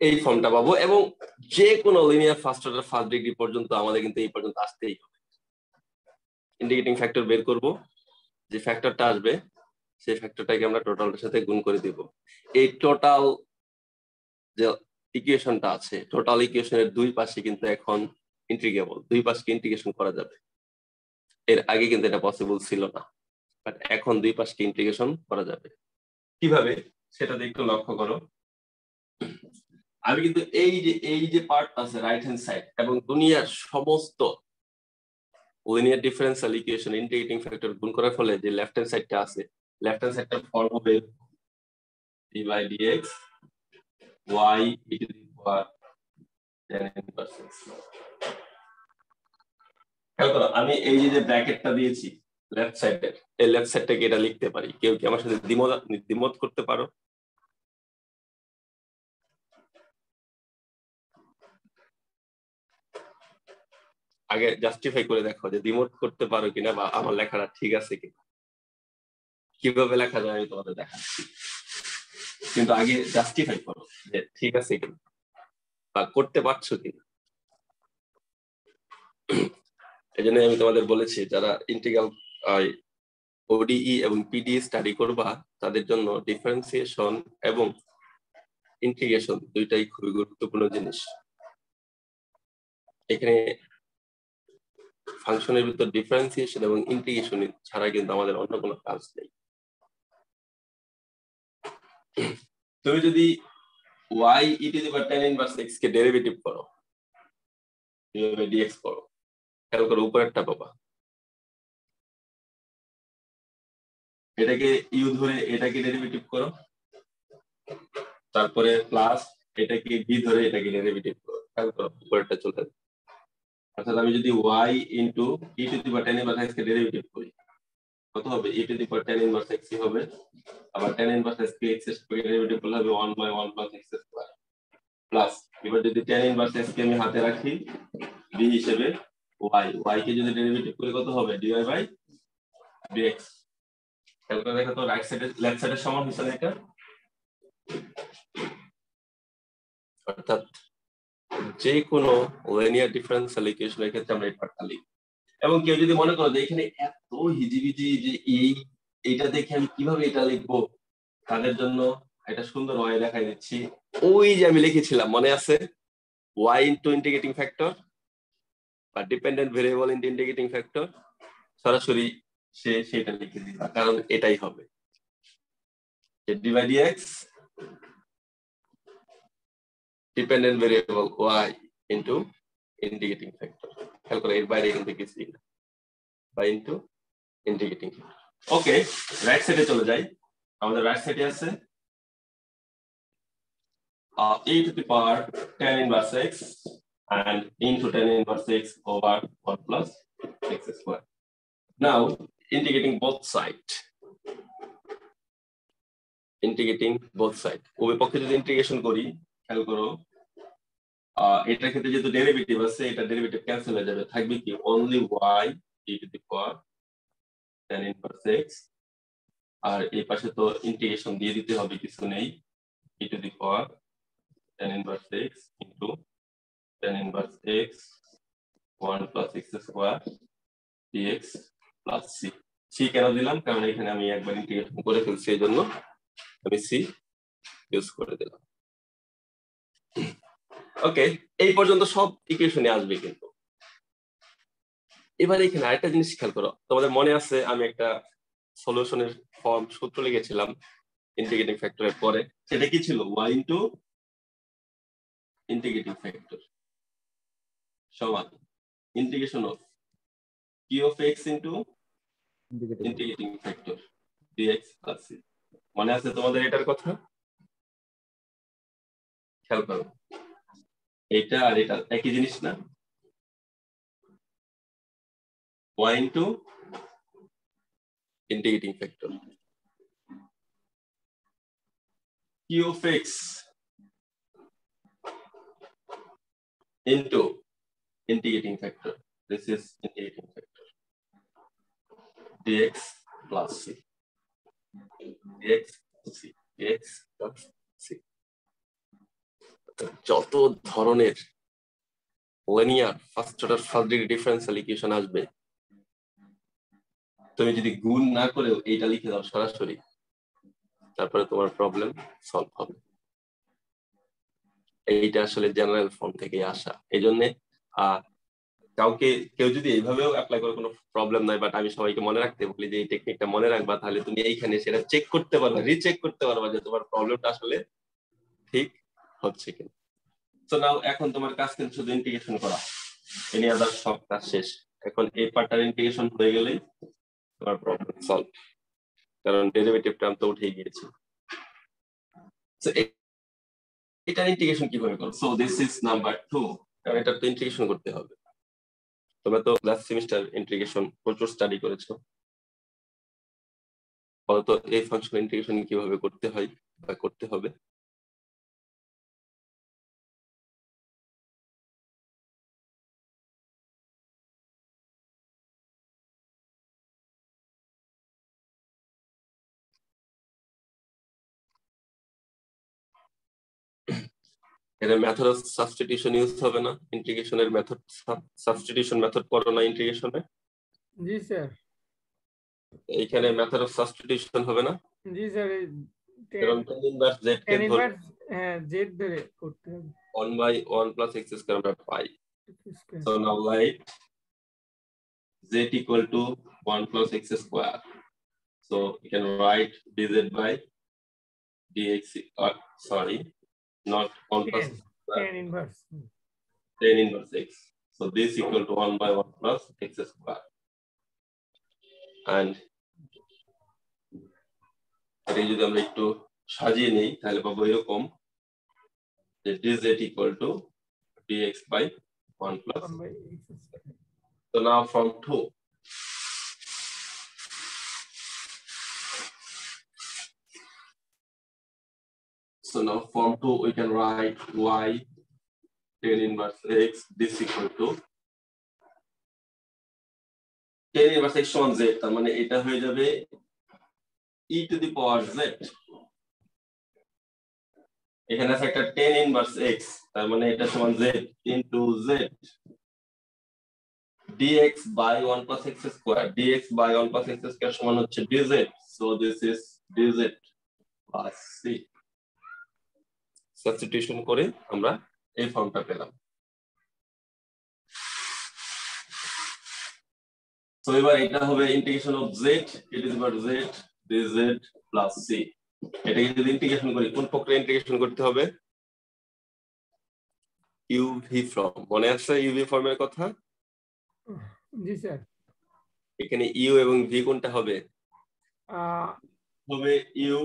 এই ফর্মটা পাবো, এবং যে কোনো linear first order first degree পর্যন্ত আমাদের কিন্তু এই পর্যন্ত আসতেই হবে। ইন্টিগ্রেটিং ফ্যাক্টর বের করব, যে ফ্যাক্টরটা আসবে সেই ফ্যাক্টরটাকে আমরা টোটালটার সাথে গুণ করে দিব। এই টোটাল যে ইকুয়েশনটা আছে, টোটাল ইকুয়েশনের দুই পাশে কিন্তু এখন ইন্টিগ্রেবল, দুই পাশকে ইন্টিগ্রেশন করা যাবে। এর আগে কিন্তু এটা পসিবল ছিল না, বাট এখন দুই পাশকে ইন্টিগ্রেশন করা যাবে। কিভাবে সেটা একটু লক্ষ্য করো। আমি কিন্তু এই যে পার্ট আছে রাইট হ্যান্ড সাইড এবং দুনিয়ার সমস্ত linear differential equation integrating factor গুণ করার ফলে যে লেফট হ্যান্ড সাইডটা আছে, লেফট হ্যান্ড সাইডটার ফর্ম হবে d by dx y e to the power tan inverse x. খেয়াল করো, আমি এই যে ব্র্যাকেটটা দিয়েছি লেফট সাইডের, এই লেফট সাইডটাকে এটা লিখতে পারি। কেউ কি আমার সাথে দ্বিমত করতে পারো? আগে জাস্টিফাই করে দেখো যে দ্বিমত করতে পারো কিনা, বা আমার লেখাটা ঠিক আছে কিনা। কিভাবে লেখা যায় আমি তোমাদের দেখাচ্ছি, কিন্তু আগে জাস্টিফাই করো যে ঠিক আছে কিনা বা করতে পারছো কিনা। এই জন্য আমি তোমাদের বলেছি, যারা ইন্টিগ্রাল ওডিই এবং পিডি স্টাডি করবা তাদের জন্য ডিফারেন্সিয়েশন এবং ইন্টিগ্রেশন দুইটাই খুবই গুরুত্বপূর্ণ জিনিস। এখানে ফাংশনের ভিতর ডিফারেন্সিয়েশন এবং ইন্টিগ্রেশন ছাড়া কিন্তু আমাদের অন্য কোনো কাজ নেই। তুমি যদি y e to the power tan inverse x K derivative করো, dx করো, খেয়াল করো উপরেরটা পাবা, এটাকে ইউ ধরে এটাকে ডেরিভেটিভ করো, তারপরে প্লাস এটাকে বি ধরে এটাকে ডেরিভেটিভ করো, খেয়াল করো উপরেরটা চলে আসবে। অর্থাৎ আমি যদি y into e to the power tan inverse x K derivative করি, কত হবে? e to the power tan inverse x হবে, আবার tan inverse x কে x স্কয়ার ডেরিভেটিভ করলে হবে 1 by 1 plus x square plus, এবার যদি tan inverse x কে আমি হাতে রাখি b হিসেবে, y কে যদি ডেরিভেটিভ করি কত হবে? dy by dx। খেয়াল করে দেখো তো রাইট সাইডে লেফট সাইডের সমান হচ্ছে না এটা? অর্থাৎ যে কোনো লিনিয়ার ডিফারেন্সিয়াল ইকুয়েশনের ক্ষেত্রে আমরা এই পার্টটা লিখি। এবং কেউ যদি মনে করো যে এখানে এত হিজিবিজি যে এইটা দেখে আমি কিভাবে এটা লিখবো, তাদের জন্য একটা সুন্দর ওয়ে দেখাই দিচ্ছি। ওই যে আমি লিখেছিলাম মনে আছে, y ইনটু ইন্টিগ্রেটিং ফ্যাক্টর বা dependent variable into integrating factor, সরাসরি সেটা লিখে দিবা, কারণ এটাই হবে d by dx dependent variable y into integrating factor. খেয়াল করে এর বাইরে কিন্তু কিছুই না, y ইনটু ইন্টিগ্রেটিং ফ্যাক্টর। ওকে, রাইট সাইডে চলে যাই। আমাদের রাইট সাইডে আছে e to the power tan inverse x and into tan inverse x over 1 plus x square. Now integrating both sides. Integrating both sides. উভয় পক্ষে যদি ইন্টিগ্রেশন করি, খেয়াল করো এটার ক্ষেত্রে যেহেতু ডেরিভেটিভ আছে, এটা ডেরিভেটিভ ক্যান্সেল হয়ে যাবে, থাকবে কি only y e to the power tan inverse x, আর এই পাশে তো ইন্টিগ্রেশন দিয়ে দিতে হবে, কিছু নেই, e to the power tan inverse x into tan inverse x 1 plus x square dx plus c. c কেন দিলাম? কারণ এখানে আমি একবার ইন্টিগ্রেশন করে ফেলছি, এই জন্য আমি c ইউজ করে দিলাম। ওকে, এই পর্যন্ত সব ইকুয়েশনে আসবে। কিন্তু এবার এখানে আরেকটা জিনিস খেয়াল করো, তোমাদের মনে আছে আমি একটা সলিউশনের ফর্ম সূত্র লিখেছিলাম ইন্টিগ্রেটিং ফ্যাক্টরের পরে, সেটা কি ছিল? y ইনটু ইন্টিগ্রেটিং ফ্যাক্টর সমান integration of q of x into integrating factor dx plus c। মনে আছে তোমাদের এটার কথা? খেয়াল করো, এটা আর এটা একই জিনিস না? y into integrating factor q of x into integrating factor, this is integrating factor dx plus c, dx c, dx plus c। যত ধরনের linear first order first degree differential equation আসবে, তুমি যদি গুণ না করেও এইটা লিখে দাও সরাসরি, তারপরে তোমার প্রবলেম সলভ হবে। এইটা আসলে জেনারেল ফর্ম থেকে আসা, এই জন্য কেউ যদি এইভাবেও অ্যাপ্লাই করে কোনো প্রবলেম নাই, বাট আমি সবাইকে মনে রাখতে বলি যে এই টেকনিকটা মনে রাখবা, তাহলে তুমি এইখানে সেটা চেক করতে পারবা, রিচেক করতে পারবা যে তোমার প্রবলেমটা আসলে ঠিক হচ্ছে কিনা। সো নাও এখন তোমার কাজ কিন্তু শুধু ইন্টিগ্রেশন করা, এনি আদার সব কাজ শেষ। এখন এই পার্টটার ইন্টিগ্রেশন হয়ে গেলেই তোমার প্রবলেম সলভ, কারণ ডেরিভেটিভ টার্ম তো উঠে গিয়েছে। সো এটা ইন্টিগ্রেশন কিভাবে করব? সো দিস ইজ নাম্বার 2, কারণ এটা তো ইন্টিগ্রেশন করতে হবে। তোমরা তো লাস্ট সেমিস্টার ইন্টিগ্রেশন প্রচুর স্টাডি করেছো, বলতো এই ফাংশন ইন্টিগ্রেশন কিভাবে করতে হয় বা করতে হবে? এর মেথড অফ সাবস্টিটিউশন ইউজ হবে না? ইন্টিগ্রেশনের মেথড সাবস্টিটিউশন মেথড পড়ো না ইন্টিগ্রেশনে? জি স্যার। এইখানে মেথড অফ সাবস্টিটিউশন হবে না? জি স্যার। কারণ tan ইনভার্স z কে ধরে z ধরে করতে হবে, 1/1 plus x square আমরা পাই। So now write z equal to 1 plus x square. So you can write dz by dx, sorry, not 1 plus tan inverse x. So this equal to 1/1 plus x square. And এটা যদি আমরা একটু সাজিয়ে নেই তাহলে পাবো এরকম যে dz equal to dx by 1 plus. So now from 2, so now from 2 we can write y tan inverse x, this equal to tan inverse x সমান z, তার মানে এটা হয়ে যাবে e to the power z। এখানে আছে একটা tan inverse x, তার মানে এটা সমান z into z dx by 1 plus x square, dx by 1 plus x square সমান হচ্ছে dz, so this is dz plus c। Substitution করে আমরা এই ফর্মটা পেলাম। তো এবার এটা হবে integration of z, it is equal to z dz plus c। এটাকে যদি ইন্টিগ্রেশন করি কোন প্রক্রিয়া ইন্টিগ্রেশন করতে হবে? ইউভি ফর্ম, মনে আছে ইউভি ফর্মের কথা? জি স্যার। এখানে ইউ এবং ভি কোনটা হবে? হবে ইউ।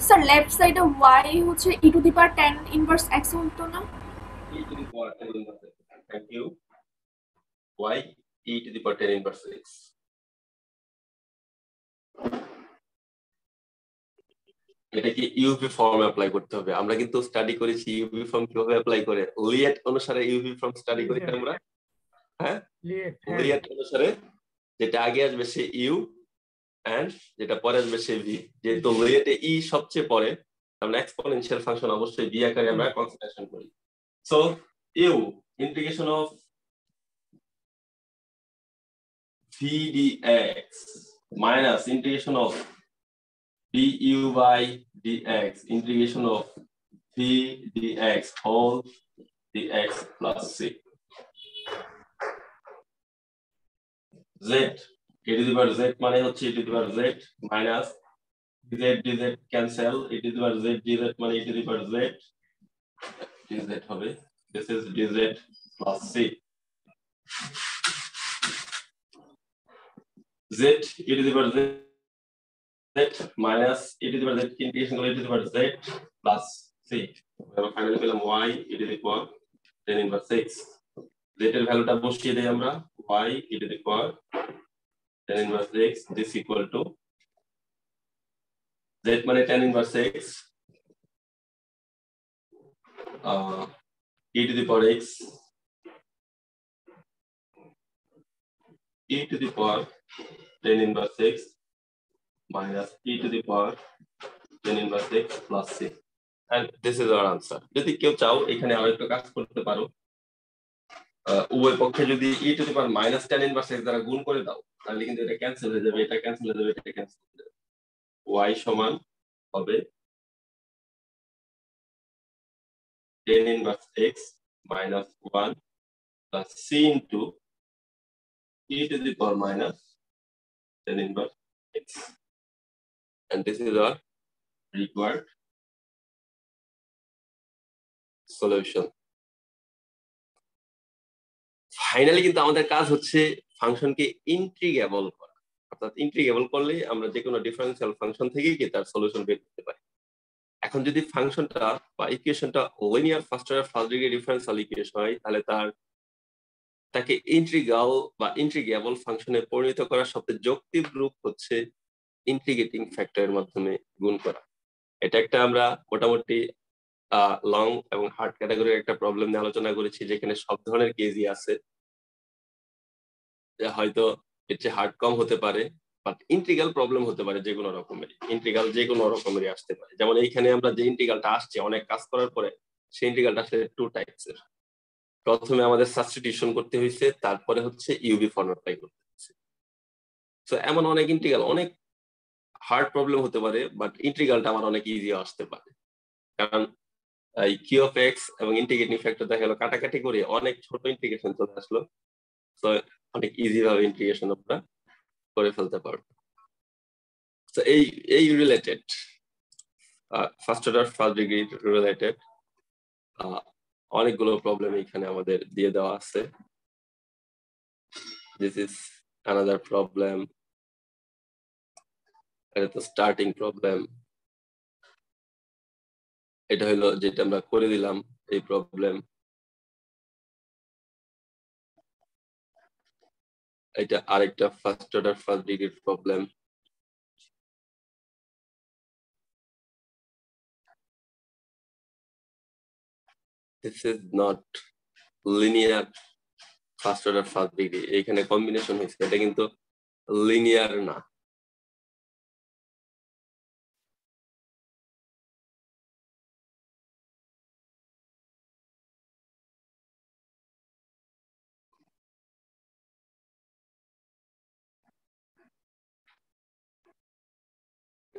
স্যার লেফট সাইডে y হচ্ছে e two the power tan inverse x হতো না? e to the power tan inverse x. Thank you. Y e to the power tan inverse x. এটা কি ইউভি ফর্মে অ্যাপ্লাই করতে হবে? আমরা কিন্তু স্টাডি করেছি ইউভি ফর্ম কিভাবে অ্যাপ্লাই করে, লিয়েট অনুসারে ইউভি ফর্ম স্টাডি করি আমরা। হ্যাঁ, লিয়েট অনুসারে যেটা আগে আসবে সে ইউ এন্ড যেটা পরে আসবে সে ভি। যেহেতু লিয়েটে ই সবচেয়ে পরে, আমরা এক্সপোনেনশিয়াল ফাংশন অবশ্যই ভি আকারে আমরা কনসিডারেশন করি। So you integration of V dx minus integration of du by dx integration of v dx whole dx plus c. z e to the power z মানে হচ্ছে e to the power z minus dz dz cancel, e to the power z dz মানে e to the power z dz হবে, this is dz plus c. z e to the power z minus e to the power z integration e to the power z plus c. আমরা finally পেলাম y e to the power tan inverse x. z এর ভ্যালুটা বসিয়ে দেই আমরা, y e to the power tan inverse x this equal to z মানে tan inverse x e to the power x e to the power tan inverse x minus e to the power tan inverse x plus c. And this is our answer. যদি কেউ চাও এখানে আরেকটু কাজ করতে পারো, উভয় পক্ষে যদি e to the power minus tan inverse x দ্বারা গুণ করে দাও তাহলে কিন্তু এটা ক্যান্সেল হয়ে যাবে, এটা ক্যান্সেল হয়ে যাবে, এটা ক্যান্সেল হয়ে যাবে। y সমান হবে tan inverse x minus 1 plus c into e to the power minus tan inverse x. And this is our required solution. Finally কিন্তু আমাদের কাজ হচ্ছে ফাংশনকে ইন্টিগ্রেবল করা, অর্থাৎ ইন্টিগ্রেবল করলে আমরা যে কোনো ডিফারেন্সিয়াল ফাংশন থেকে কি তার সলিউশন বের করতে পারি। এখন যদি ফাংশনটা বা ইকুয়েশনটা linear first order first degree differential equation হয় তাহলে তাকে ইন্টিগ্রাল বা ইন্টিগ্রেবল ফাংশনে পরিণত করার সবচেয়ে যৌক্তিক রূপ হচ্ছে ইন্টিগ্রেটিং ফ্যাক্টরের মাধ্যমে গুণ করা। এটা একটা আমরা মোটামুটি লং এবং হার্ড ক্যাটাগরির একটা প্রবলেম নিয়ে আলোচনা করেছি, যেখানে সব ধরনের কেসই আছে, হয়তো এর চেয়ে হার্ড কম হতে পারে, বাট ইন্টিগ্রাল প্রবলেম হতে পারে যে কোনো রকমের, ইন্টিগ্রাল যে কোনো রকমেরই আসতে পারে। যেমন এইখানে আমরা যে ইন্টিগ্রালটা আসছে অনেক কাজ করার পরে, সেই ইন্টিগ্রালটা আসলে টু টাইপসের। প্রথমে আমাদের সাবস্টিটিউশন করতে হয়েছে, তারপরে হচ্ছে ইউভি ফর্ম অ্যাপ্লাই করতে হয়েছে। সো এমন অনেক ইন্টিগ্রাল অনেক হার্ড প্রবলেম হতে পারে, বাট ইন্টিগ্রালটা আমার অনেক ইজি আসতে পারে, কারণ এই কিউ অফ এক্স এবং ইন্টিগ্রেটিং ফ্যাক্টর দেখা গেল কাটাকাটি করে অনেক ছোট ইন্টিগ্রেশন চলে আসলো, তো অনেক ইজি ভাবে ইন্টিগ্রেশন আমরা করে ফেলতে পারবো। তো এই related first order first degree related অনেকগুলো প্রবলেম এখানে আমাদের দিয়ে দেওয়া আছে। দিস ইজ অ্যানাদার প্রবলেম, এটা তো স্টার্টিং প্রবলেম। এটা হলো যেটা আমরা করে দিলাম এই প্রবলেম। এটা আরেকটা ফার্স্ট অর্ডার ফার্স্ট ডিগ্রির problem. This is not linear first order first degree, এখানে কম্বিনেশন হয়েছে, এটা কিন্তু লিনিয়ার না।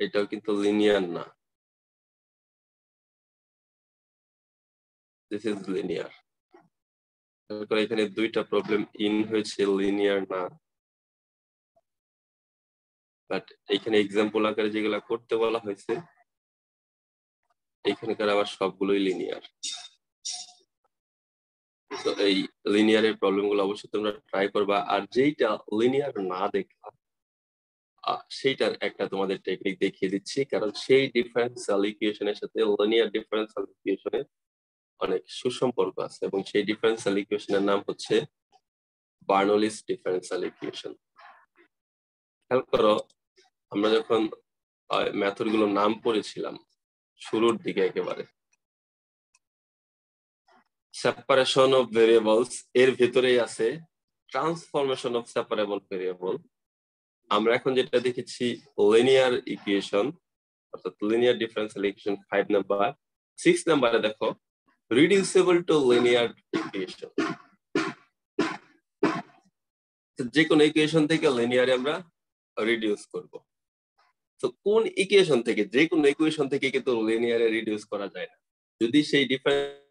এটাও কিন্তু লিনিয়ার না, দিস ইজ লিনিয়ার। তারপরে এখানে দুইটা প্রবলেম ইন হয়েছে, লিনিয়ার না, বাট এখানে এক্সাম্পল আকারে যেগুলা করতে বলা হয়েছে এখানকার আবার সবগুলোই লিনিয়ার। তো এই লিনিয়ারের প্রবলেম গুলো অবশ্যই তোমরা ট্রাই করবা, আর যেইটা লিনিয়ার না দেখবা সেইটার একটা তোমাদের টেকনিক দেখিয়ে দিচ্ছি, কারণ সেই ডিফারেন্সিয়াল ইকুয়েশনের সাথে লিনিয়ার ডিফারেন্সিয়াল ইকুয়েশনের অনেক সুসম্পর্ক আছে, এবং সেই ডিফারেন্সিয়াল ইকুয়েশনের নাম হচ্ছে বার্নৌলিস ডিফারেন্সিয়াল ইকুয়েশন। খেয়াল করো, আমরা যখন মেথড গুলোর নাম পড়েছিলাম শুরুর দিকে একেবারে, সেপারেশন অফ ভেরিয়েবলস এর ভিতরেই আছে ট্রান্সফরমেশন অফ সেপারেবল ভেরিয়েবল। আমরা এখন যেটা দেখেছি লিনিয়ার ইকুয়েশন, অর্থাৎ লিনিয়ার ডিফারেন্সিয়াল ইকুয়েশন 5 নাম্বার। 6 নাম্বারে দেখো রিডিউসিবল টু লিনিয়ার ইকুয়েশন। যে কোনো ইকুয়েশন থেকে লিনিয়ারে আমরা রিডিউস করব। তো কোন ইকুয়েশন থেকে? যে কোনো ইকুয়েশন থেকে কিন্তু লিনিয়ারে রিডিউস করা যায় না, যদি সেই ডিফারেন্সিয়াল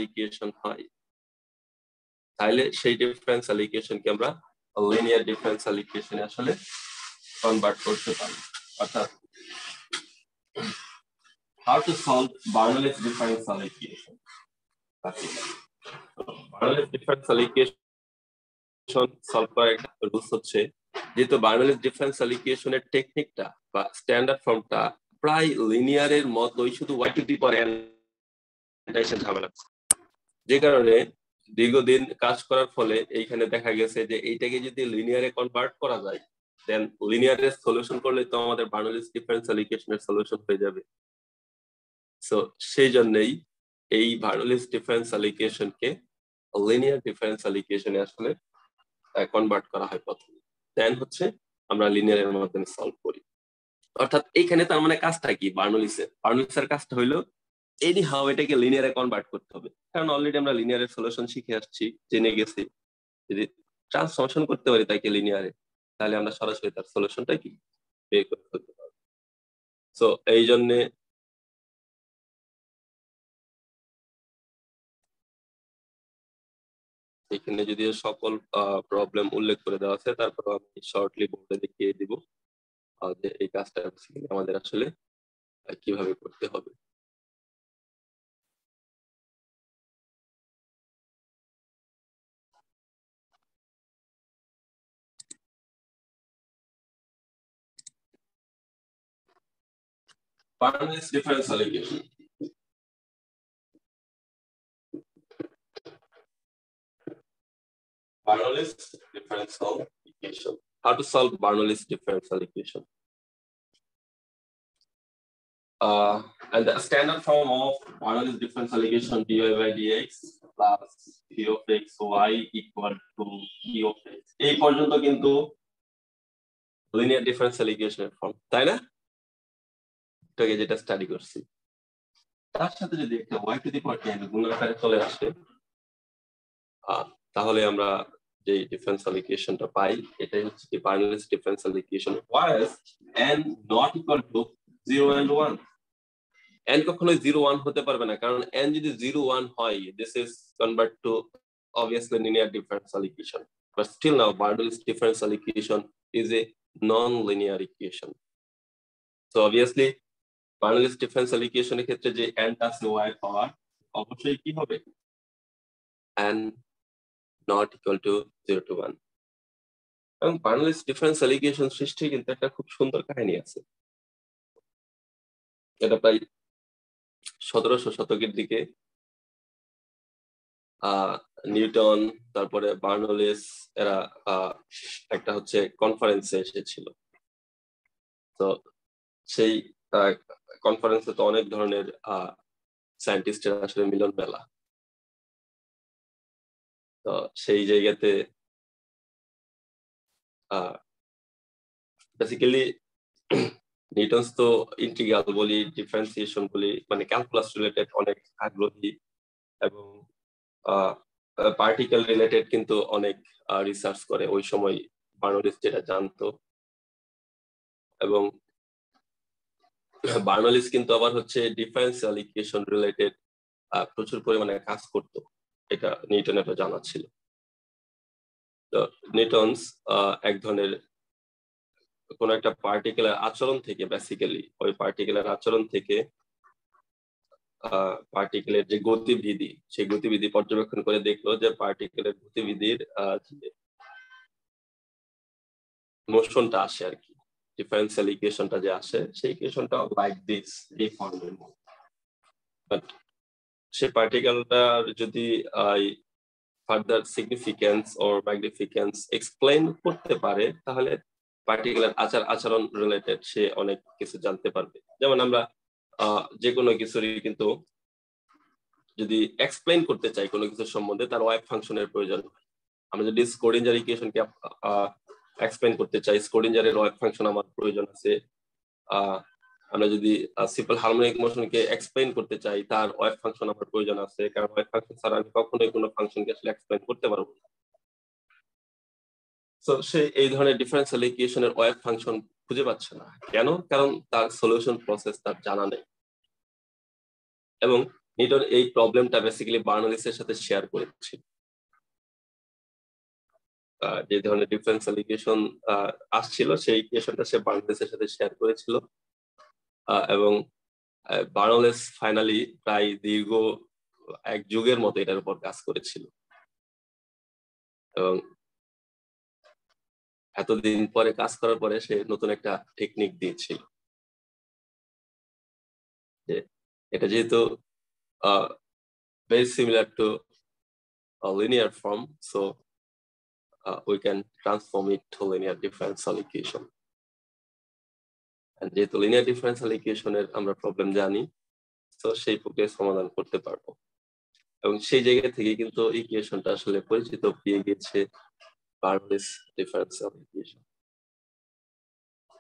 ইকুয়েশন হয়, তাহলে সেই ডিফারেন্সিয়াল ইকুয়েশনকে আমরা লিনিয়ার ডিফারেন্সিয়াল ইকুয়েশনে আসলে কনভার্ট করতে পারি। অর্থাৎ how to solve Bernoulli's differential equation. Bernoulli's differential equation solve করার একটা রুলস হচ্ছে, যেহেতু বার্নৌলিস ডিফারেন্সিয়াল ইকুয়েশনের টেকনিকটা বা স্ট্যান্ডার্ড ফর্মটা প্রায় লিনিয়ারের মতোই, শুধু y two the power n এসে ঝামেলা, যে কারণে দীর্ঘদিন কাজ করার ফলে এইখানে দেখা গেছে যে এইটাকে যদি লিনিয়ারে কনভার্ট করা যায়, দেন লিনিয়ারে সলিউশন করলে তো আমাদের বার্নৌলিস ডিফারেন্সিয়াল ইকুয়েশনের সলিউশন হয়ে যাবে। সো সেই জন্যই এই বার্নৌলিস ডিফারেন্সিয়াল ইকুয়েশনকে লিনিয়ার ডিফারেন্সিয়াল ইকুয়েশনে আসলে কনভার্ট করা হয় প্রথমে, দেন হচ্ছে আমরা লিনিয়ারের মাধ্যমে সলভ করি। অর্থাৎ এইখানে তার মানে কাজটা কি? বার্নৌলিসের কাজটা হইলো এনি হাউ এটাকে লিনিয়ারে কনভার্ট করতে হবে, কারণ অলরেডি আমরা লিনিয়ারের সলিউশন শিখে আসছি, জেনে গেছি। যদি ট্রান্সফরমেশন করতে পারি তাকে লিনিয়ারে, তাহলে আমরা সরাসরি তার সলিউশনটা কি বের করে ফেলতে পারবো। সো এই জন্য এখানে যদিও সকল প্রবলেম উল্লেখ করে দেওয়া আছে, তারপর আমি শর্টলি বোর্ডে দেখিয়ে দিব যে এই কাজটা আমাদের আসলে কিভাবে করতে হবে। Bernoulli's differential equation. Bernoulli's differential equation. How to solve Bernoulli's differential equation? And the standard form of Bernoulli's differential equation dy by dx plus v of x y equal to v of x. এই পর্যন্ত কিন্তু linear differential ইকুয়েশনের form, তাই না? এটাকে যেটা study করছি, তার সাথে যদি একটা y two the power n গুণ আকারে চলে আসে, তাহলে আমরা যে ডিফারেন্সিয়াল ইকুয়েশনটা পাই এটাই হচ্ছে কি Bernoulli's differential equation, whereas n not equal to 0 and 1. n কখনোই 0 1 হতে পারবে না, কারণ n যদি 0 1 হয়, this is convert to obviously linear differential equation, but still now Bernoulli's differential equation is a non-linear equation. So obviously Bernoulli's differential equation এর ক্ষেত্রে যে n plus y পাওয়ার অবশ্যই কি হবে? n not equal to 0 to 1. এবং Bernoulli's differential equation সৃষ্টি কিন্তু একটা খুব সুন্দর কাহিনী আছে। এটা প্রায় 1700 শতকের দিকে নিউটন, তারপরে বার্নৌলিস এরা একটা হচ্ছে কনফারেন্সে এসেছিল। তো সেই কনফারেন্সে তো অনেক ধরনের সায়েন্টিস্টের আসলে মিলন মেলা। তো সেই জায়গাতে বেসিক্যালি নিউটনস তো ইন্টিগ্রাল বলি, ডিফারেন্সিয়েশন বলি, মানে ক্যালকুলাস রিলেটেড অনেক আগ্রহী, এবং পার্টিকেল রিলেটেড কিন্তু অনেক রিসার্চ করে ওই সময় বার্নৌলিস যেটা জানতো। এবং বার্নৌলিস কিন্তু আবার হচ্ছে ডিফারেন্সিয়াল ইকুয়েশন রিলেটেড প্রচুর পরিমাণে কাজ করতো, এটা নিউটনেরও জানা ছিল। তো নিউটনস এক ধরনের কোন একটা পার্টিকুলার আচরণ থেকে, বেসিক্যালি ওই পার্টিকুলার আচরণ থেকে পার্টিকেলের যে গতিবিধি, সেই গতিবিধি পর্যবেক্ষণ করে দেখলো যে পার্টিকেলের গতিবিধির যে মোশনটা আসে আর কি, ডিফারেন্সিয়াল ইকুয়েশনটা যে আসে, সেই ইকুয়েশনটা লাইক দিস, এই ফর্মের মধ্যে। বাট সেই পার্টিকেলটার যদি ফার্দার সিগনিফিকেন্স অর ম্যাগনিফিকেন্স এক্সপ্লেইন করতে পারে, তাহলে পার্টিকেলের আচরণ রিলেটেড সে অনেক কিছু জানতে পারবে। যেমন আমরা যে কোনো কিছুরই কিন্তু যদি এক্সপ্লেইন করতে চাই কোনো কিছু সম্বন্ধে, তার ওয়েভ ফাংশনের প্রয়োজন হয়। আমরা যদি স্ক্রোডিঞ্জার ইকুয়েশনকে এক্সপ্লেইন করতে চাই, স্ক্রোডিঞ্জারের ওয়েভ ফাংশন আমার প্রয়োজন আছে। আমরা যদি সিম্পল হারমোনিক মোশনকে এক্সপ্লেইন করতে চাই, তার ওয়েভ ফাংশন আমার প্রয়োজন আছে, কারণ ওয়েভ ফাংশন ছাড়া আমি কখনোই কোনো ফাংশনকে আসলে এক্সপ্লেইন করতে পারবো না। সো সে এই ধরনের ডিফারেন্সিয়াল ইকুয়েশনের ওয়েভ ফাংশন খুঁজে পাচ্ছে না। কেন? কারণ তার সলিউশন প্রসেস তার জানা নেই। এবং নিউটন এই প্রবলেমটা বেসিক্যালি বার্নৌলিসের সাথে শেয়ার করেছিল। যে ধরনের ডিফারেন্সিয়াল ইকুয়েশন আসছিল, সেই ইকুয়েশনটা সে বার্নৌলিসের সাথে শেয়ার করেছিল, এবং বার্নৌলিস ফাইনালি প্রায় দীর্ঘ এক যুগের মতো এটার উপর কাজ করেছিল। এবং এতদিন পরে কাজ করার পরে সে নতুন একটা টেকনিক দিয়েছিল, যে এটা যেহেতু very similar to a linear form, so we can transform it to linear differential equation. And যেহেতু linear differential equation এর আমরা প্রবলেম জানি, so সেই প্রক্রিয়া সমাধান করতে পারবো। এবং সেই জায়গা থেকে কিন্তু ইকুয়েশনটা আসলে পরিচিত পেয়ে গেছে বার্নৌলিস ডিফারেন্সিয়াল ইকুয়েশন।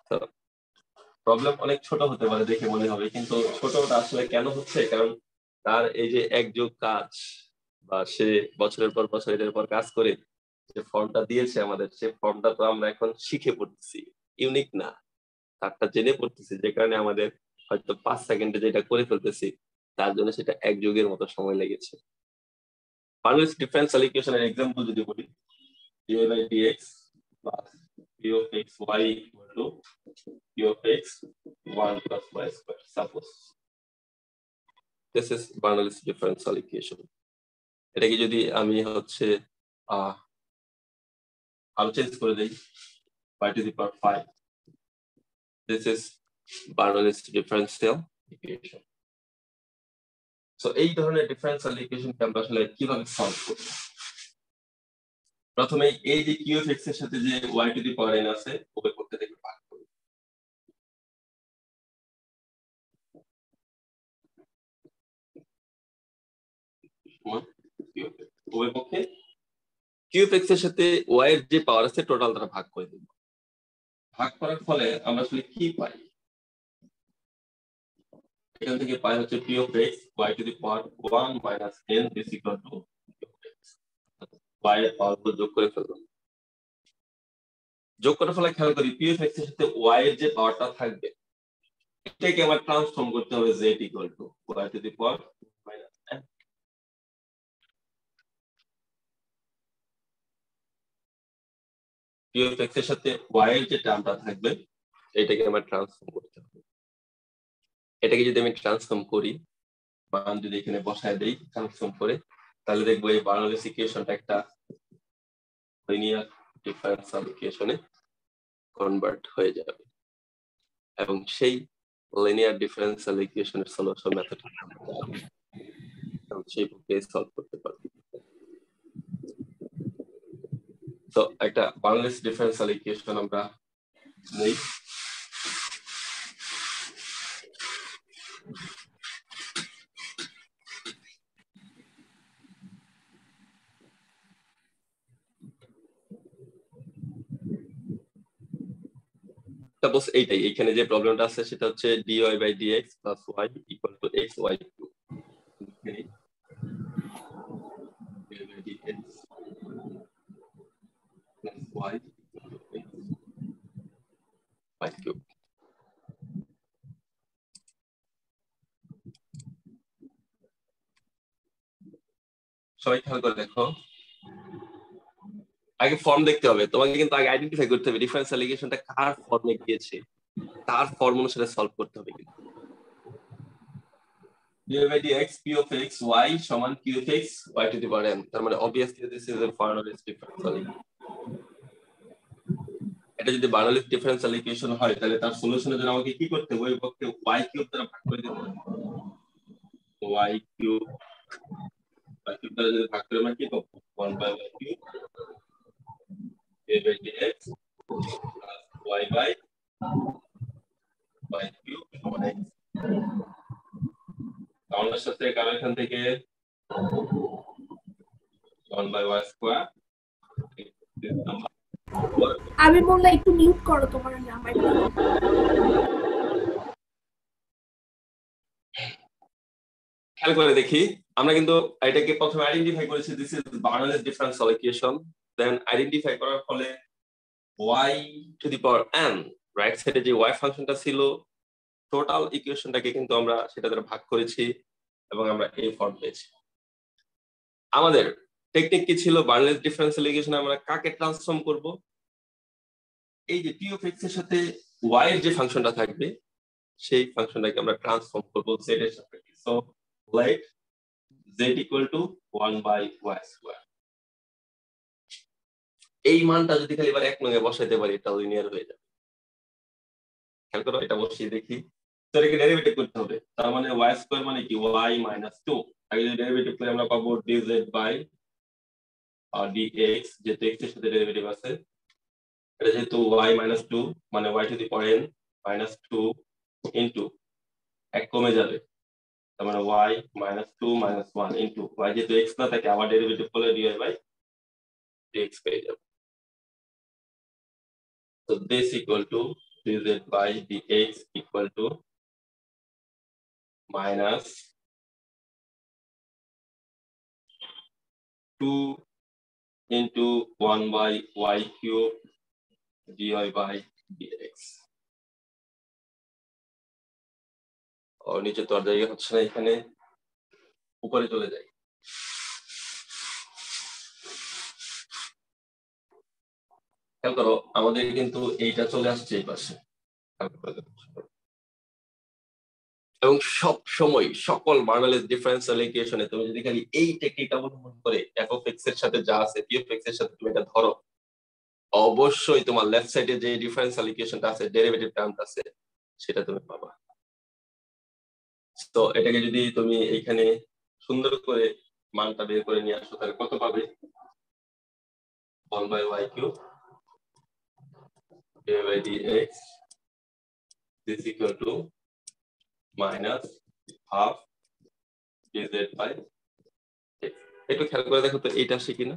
তো প্রবলেম অনেক ছোট হতে পারে দেখে মনে হবে, কিন্তু ছোটটা আসলে কেন হচ্ছে? কারণ তার এই যে একযোগ কাজ, বা সে বছরের পর বছর এটার পর কাজ করে যে ফর্মটা দিয়েছে আমাদের, সে ফর্মটা তো আমরা এখন শিখে পড়তেছি, ইউনিক না, তারটা জেনে পড়তেছি, যে কারণে আমাদের হয়তো 5 সেকেন্ডে যেটা করে ফেলতেছি, তার জন্য সেটা এক যুগের মতো সময় লেগেছে। বার্নৌলিস ডিফারেন্সিয়াল ইকুয়েশনের এক্সাম্পল যদি বলি, dy by dx plus p of x y equal to p of x 1 plus y square. Suppose this is Bernoulli's differential equation. এটাকে যদি আমি হচ্ছে আরো চেঞ্জ করে দেই, y to the power 5, this is Bernoulli's differential equation. So এই ধরনের differential ইকুয়েশনকে আমরা আসলে কিভাবে সলভ করব? প্রথমে এই যে q of x এর সাথে যে y to the power n আছে, ওকে করতে দেখে ভাগ করি। উভয় পক্ষে q of x এর সাথে y এর যে পাওয়ার আছে টোটাল দ্বারা ভাগ করে দেব। ভাগ করার ফলে আমরা আসলে কি পাই? এখান থেকে পাই হচ্ছে p of x y to the power 1 minus n is equal to y এর পাওয়ার যোগ করে ফেললাম। যোগ করার ফলে খেয়াল করি p of x এর সাথে y এর যে পাওয়ারটা থাকবে, এটাকে আবার ট্রান্সফর্ম করতে হবে z equal to y to the power minus n। p of x এর সাথে y এর যে টার্মটা থাকবে, এটাকে আবার ট্রান্সফর্ম করতে হবে। এটাকে যদি আমি ট্রান্সফর্ম করি, মান যদি এখানে বসায় দেই ট্রান্সফর্ম করে, তাহলে দেখবো এই বার্নৌলিস ইকুয়েশনটা একটা লিনিয়ার ডিফারেন্সিয়াল ইকুয়েশনে কনভার্ট হয়ে যাবে, এবং সেই লিনিয়ার ডিফারেন্সিয়াল ইকুয়েশনের সলিউশন মেথড সেই প্রক্রিয়ায় সলভ করতে পারবো। তো একটা বার্নৌলিস ডিফারেন্সিয়াল ইকুয়েশন আমরা নেই। সাপোজ এইটাই, এখানে যে প্রবলেমটা আছে সেটা হচ্ছে dy by dx plus y equal to x y cube. dy by dx plus y equal to x y cube. সবাই খেয়াল করে দেখো, আগে ফর্ম দেখতে হবে তোমাকে, কিন্তু আগে আইডেন্টিফাই করতে হবে ডিফারেন্সিয়াল ইকুয়েশনটা কার ফর্মে গিয়েছে, তার ফর্ম অনুসারে সলভ করতে হবে। কিন্তু dy by dx p of x y সমান q of x y to the power n, তার মানে obviously this is a Bernoulli differential equation। এটা যদি Bernoulli differential equation হয় তাহলে তার সলিউশনের জন্য আমাকে কি করতে হবে, ওই পক্ষে y কিউব দ্বারা ভাগ করে দিতে হবে। y কিউব দ্বারা যদি ভাগ করে আমরা কি পাবো, 1 by y cube a by dx plus y by y cube সমান x। আমাদের সাথে কারো এখান থেকে 1 by y স্কয়ার। আমি বললে একটু মিউট করো তোমার মাইক্রোফোন। খেয়াল করে দেখি, আমরা কিন্তু এটাকে প্রথমে আইডেন্টিফাই করেছি this is Bernoulli differential equation, then identify করার ফলে y to the power n right সাইডে যে y ফাংশনটা ছিল টোটাল ইকুয়েশনটাকে কিন্তু আমরা সেটা দ্বারা ভাগ করেছি এবং আমরা এই ফর্ম পেয়েছি। আমাদের টেকনিক কি ছিল, Bernoulli differential equation আমরা কাকে ট্রান্সফর্ম করব, এই যে p of x এর সাথে y এর যে ফাংশনটা থাকবে সেই ফাংশনটাকে আমরা ট্রান্সফর্ম করব z এর সাপেক্ষে। So let z equal to 1 by y square। এই মানটা যদি খালি এবার এক নঙ্গে বসাইতে পারি এটা লিনিয়ার হয়ে যাবে। খেয়াল করো, এটা বসিয়ে দেখি, তো এটাকে ডেরিভেটিভ করতে হবে, তার মানে y স্কয়ার মানে কি y minus 2, আগে যদি ডেরিভেটিভ করে আমরা পাবো dz by dx, যেহেতু x এর সাথে ডেরিভেটিভ আছে, এটা যেহেতু y minus 2 মানে y to the power n minus 2 into এক কমে যাবে, তার মানে y minus 2 minus 1 into y যেহেতু x না থাকে আবার ডেরিভেটিভ করলে dy by dx পেয়ে যাবে। So this equal to dz by dx equal to minus 2 into 1 by y cube dy by dx। और নিচে তো আর জায়গা হচ্ছে না, এখানে উপরে চলে যাই। খেয়াল করো আমাদের কিন্তু এইটা চলে আসছে এই পাশে, এবং সব সময় সকল Bernoulli differential equation এ তুমি যদি খালি এই টেকনিকটা অবলম্বন করে f of x এর সাথে যা আছে p of x এর সাথে তুমি এটা ধরো, অবশ্যই তোমার লেফট সাইডে যে ডিফারেন্সিয়াল ইকুয়েশনটা আছে ডেরিভেটিভ টার্মটা আছে সেটা তুমি পাবা। তো এটাকে যদি তুমি এইখানে সুন্দর করে মানটা বের করে নিয়ে আসো তাহলে কত পাবে, 1 by y cube a by dx is equal to minus half dz by x। একটু খেয়াল করে দেখো তো এইটা আসে কিনা।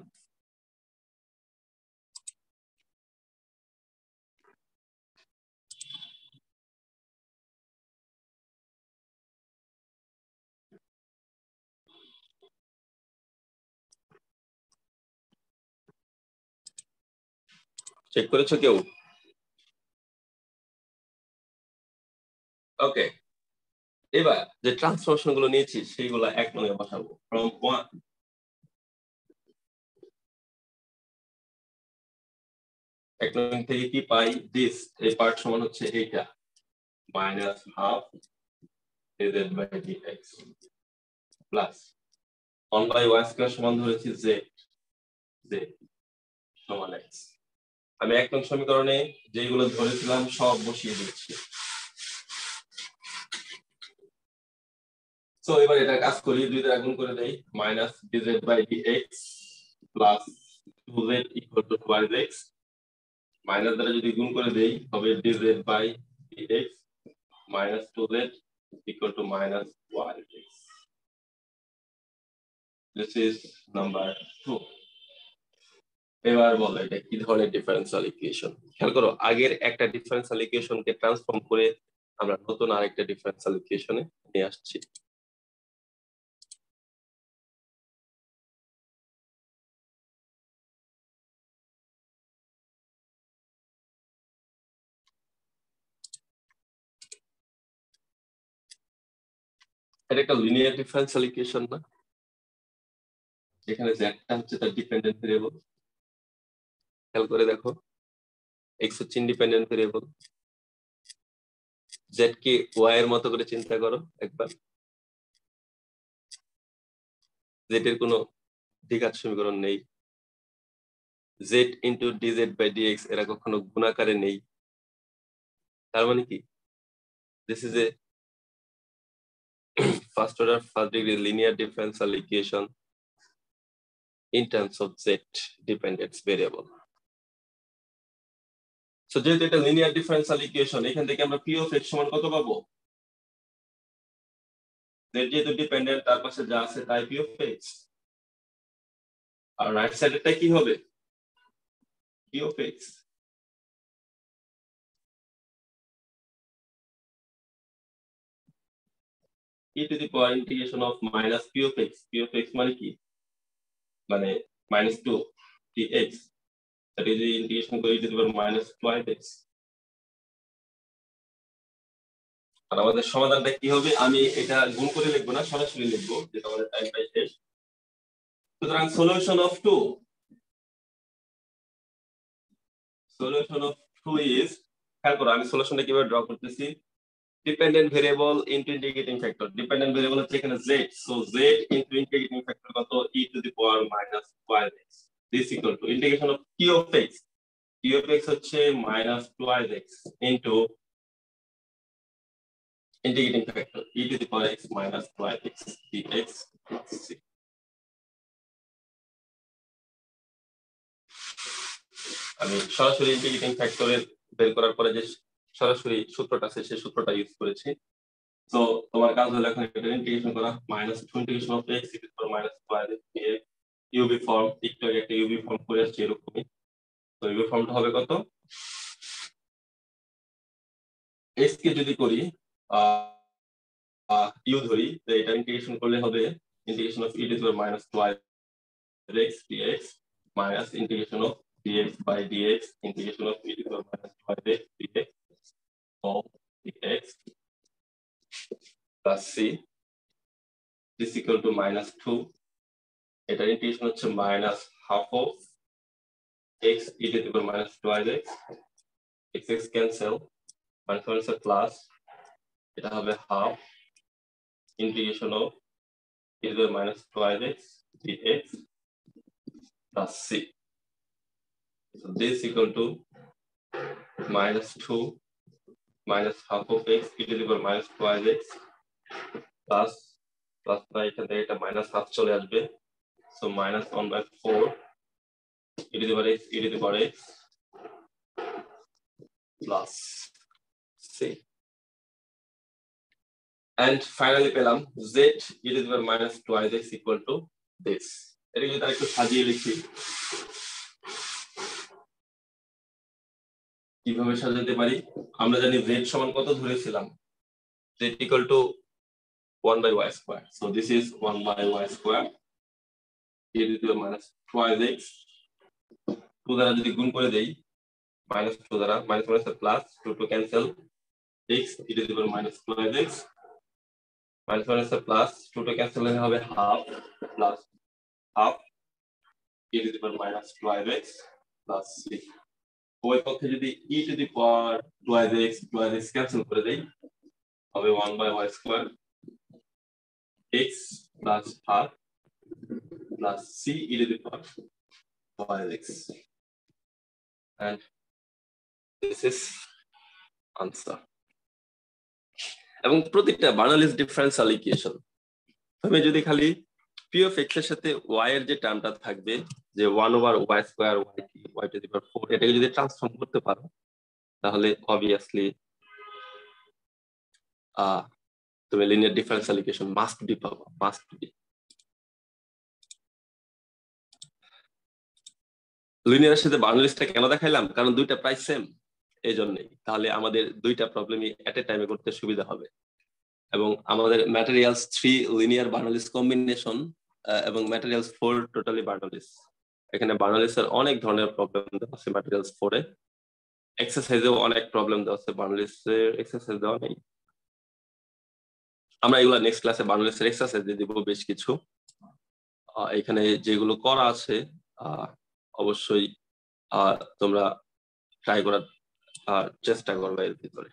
চেক করেছো কেউ? ওকে, এবার যে ট্রান্সফরমেশন গুলো নিয়েছি সেইগুলো এক নঙ্গে বসাবো। from 1 এক নং থেকে কি পাই, দিস এই পার্ট সমান হচ্ছে এইটা minus half dz by dx plus 1 by y square সমান ধরেছি z সমান x। আমি এক নং সমীকরণে যেগুলো ধরেছিলাম সব বসিয়ে দিচ্ছি। সো এবার এটা কাজ করি, 2 দ্বারা গুণ করে দেই, minus dz by dx plus 2z equal to 2x, minus দ্বারা যদি গুণ করে দেই হবে dz by dx minus 2z equal to minus 1x। This is number 2। এবার বলো এটা কি ধরনের ডিফারেন্সিয়াল ইকুয়েশন। খেয়াল করো আগের একটা ডিফারেন্সিয়াল ইকুয়েশনকে ট্রান্সফর্ম করে আমরা নতুন আরেকটা ডিফারেন্সিয়াল ইকুয়েশনে নিয়ে আসছি। এটা একটা লিনিয়ার ডিফারেন্সিয়াল ইকুয়েশন না, যেখানে zটা হচ্ছে তার ডিপেন্ডেন্ট ভেরিয়েবল। খেয়াল করে দেখো x হচ্ছে ইন্ডিপেন্ডেন্ট ভেরিয়েবল, z কে y এর মতো করে চিন্তা করো একবার। জেড এর কোনো দ্বিঘাত সমীকরণ নেই, z into d z by d x এরা কখনো গুণাকারে নেই। তার মানে কি, this is a first order first degree linear differential equation in terms of z dependent variable. So যেহেতু এটা লিনিয়ার ডিফারেন্সিয়াল ইকুয়েশন, এখান থেকে আমরা p of x সমান কত পাবো? z যেহেতু ডিপেন্ডেন্ট, তার পাশে যা আছে তাই p of x, আর রাইট সাইডেরটা কি হবে? p of x। e to the power integration of minus p of x, p of x মানে কি? মানে minus 2 dx, that is the integration করে e to the power minus 2x। আর আমাদের সমাধানটা কি হবে? আমি এটা গুণ করে লিখবো না, সরাসরি লিখবো, যেটা আমাদের টাইম পাই শেষ। সুতরাং সলিউশন অফ 2 is, খেয়াল করো আমি সলিউশনটা কিভাবে ড্র করতেছি। Dependent variable into integrating factor, dependent variable হচ্ছে এখানে z, so z into integrating factor কত? e to the power minus 2x, this equal to integration of p of x, p of x হচ্ছে minus 2x into integrating factor e to the power x minus 2x dx plus c। আমি সরাসরি integrating ফ্যাক্টরের বের করার পরে যে সরাসরি সূত্রটা আছে সেই সূত্রটা ইউজ করেছি। তো তোমার কাজ হলো এখন এটা ইন্টিগ্রেশন করা, minus 2 integration of x equal to minus 2x dx, UV form, একটু আগে একটা ইউবি ফর্ম করে আসছে এরকমই। তো ইউবি ফর্মটা হবে কত? x কে যদি করি ইউ ধরি, তো এটা ইন্টিগ্রেশন করলে হবে integration of e to the power minus 2x dx minus integration of dx by dx integration of e to the power minus 2x dx of dx plus c is equal to minus 2, এটা integration হচ্ছে minus half of x e to the power minus 2x, x cancel, minus 1 is a plus, এটা হবে half integration of e to the power minus 2x dx plus c, so this equal to minus 2 minus half of x e to the power minus 2x plus by এখানে এটা minus half চলে আসবে, so minus 1/4 e to the power x e to the power x plus c, and finally পেলাম z e to the power minus 2x equal to this। এটা যদি একটু সাজিয়ে লিখি, কিভাবে সাজাতে পারি? আমরা জানি z সমান কত ধরেছিলাম, z equal to 1/y square, so this is 1/y square e to the power minus 2x, 2 দ্বারা যদি গুণ করে দেই, minus 2 দ্বারা minus 1 is plus, 2 to cancel, x e to the power minus 2x minus 1 is plus, 2 to cancel হবে half plus half e to the power minus 2x plus c। ওই পক্ষে যদি e to the power 2x cancel করে দেই, হবে 1/y square x plus half plus c e to the power 2x, and this is answer। এবং প্রতিটা বার্নৌলিস differential equation তুমি যদি খালি p of x এর সাথে y এর যে টার্মটা থাকবে, যে 1/y square y to the power 4, এটাকে যদি ট্রান্সফর্ম করতে পারো, তাহলে অবভিয়াসলি তুমি linear differential equation must be পাবো, মাস্ট বি। লিনিয়ারের সাথে বার্নৌলিসটা কেন দেখাইলাম? কারণ দুইটা প্রায় সেম, এই জন্যই। তাহলে আমাদের দুইটা প্রবলেমই এট এ টাইমে করতে সুবিধা হবে। এবং আমাদের ম্যাটেরিয়ালস 3 লিনিয়ার বার্নৌলিস কম্বিনেশন এবং ম্যাটেরিয়ালস 4 টোটালি বার্নৌলিস। এখানে বার্নৌলিসের অনেক ধরনের প্রবলেম দেওয়া আছে ম্যাটেরিয়ালস 4 এ, এক্সারসাইজেও অনেক প্রবলেম দেওয়া আছে, বার্নৌলিসের এক্সারসাইজ দেওয়া নেই। আমরা এগুলা নেক্সট ক্লাসে বার্নৌলিসের এক্সারসাইজ দিয়ে দিব বেশ কিছু। এখানে যেগুলো করা আছে অবশ্যই তোমরা ট্রাই করার চেষ্টা করবে এর ভিতরে।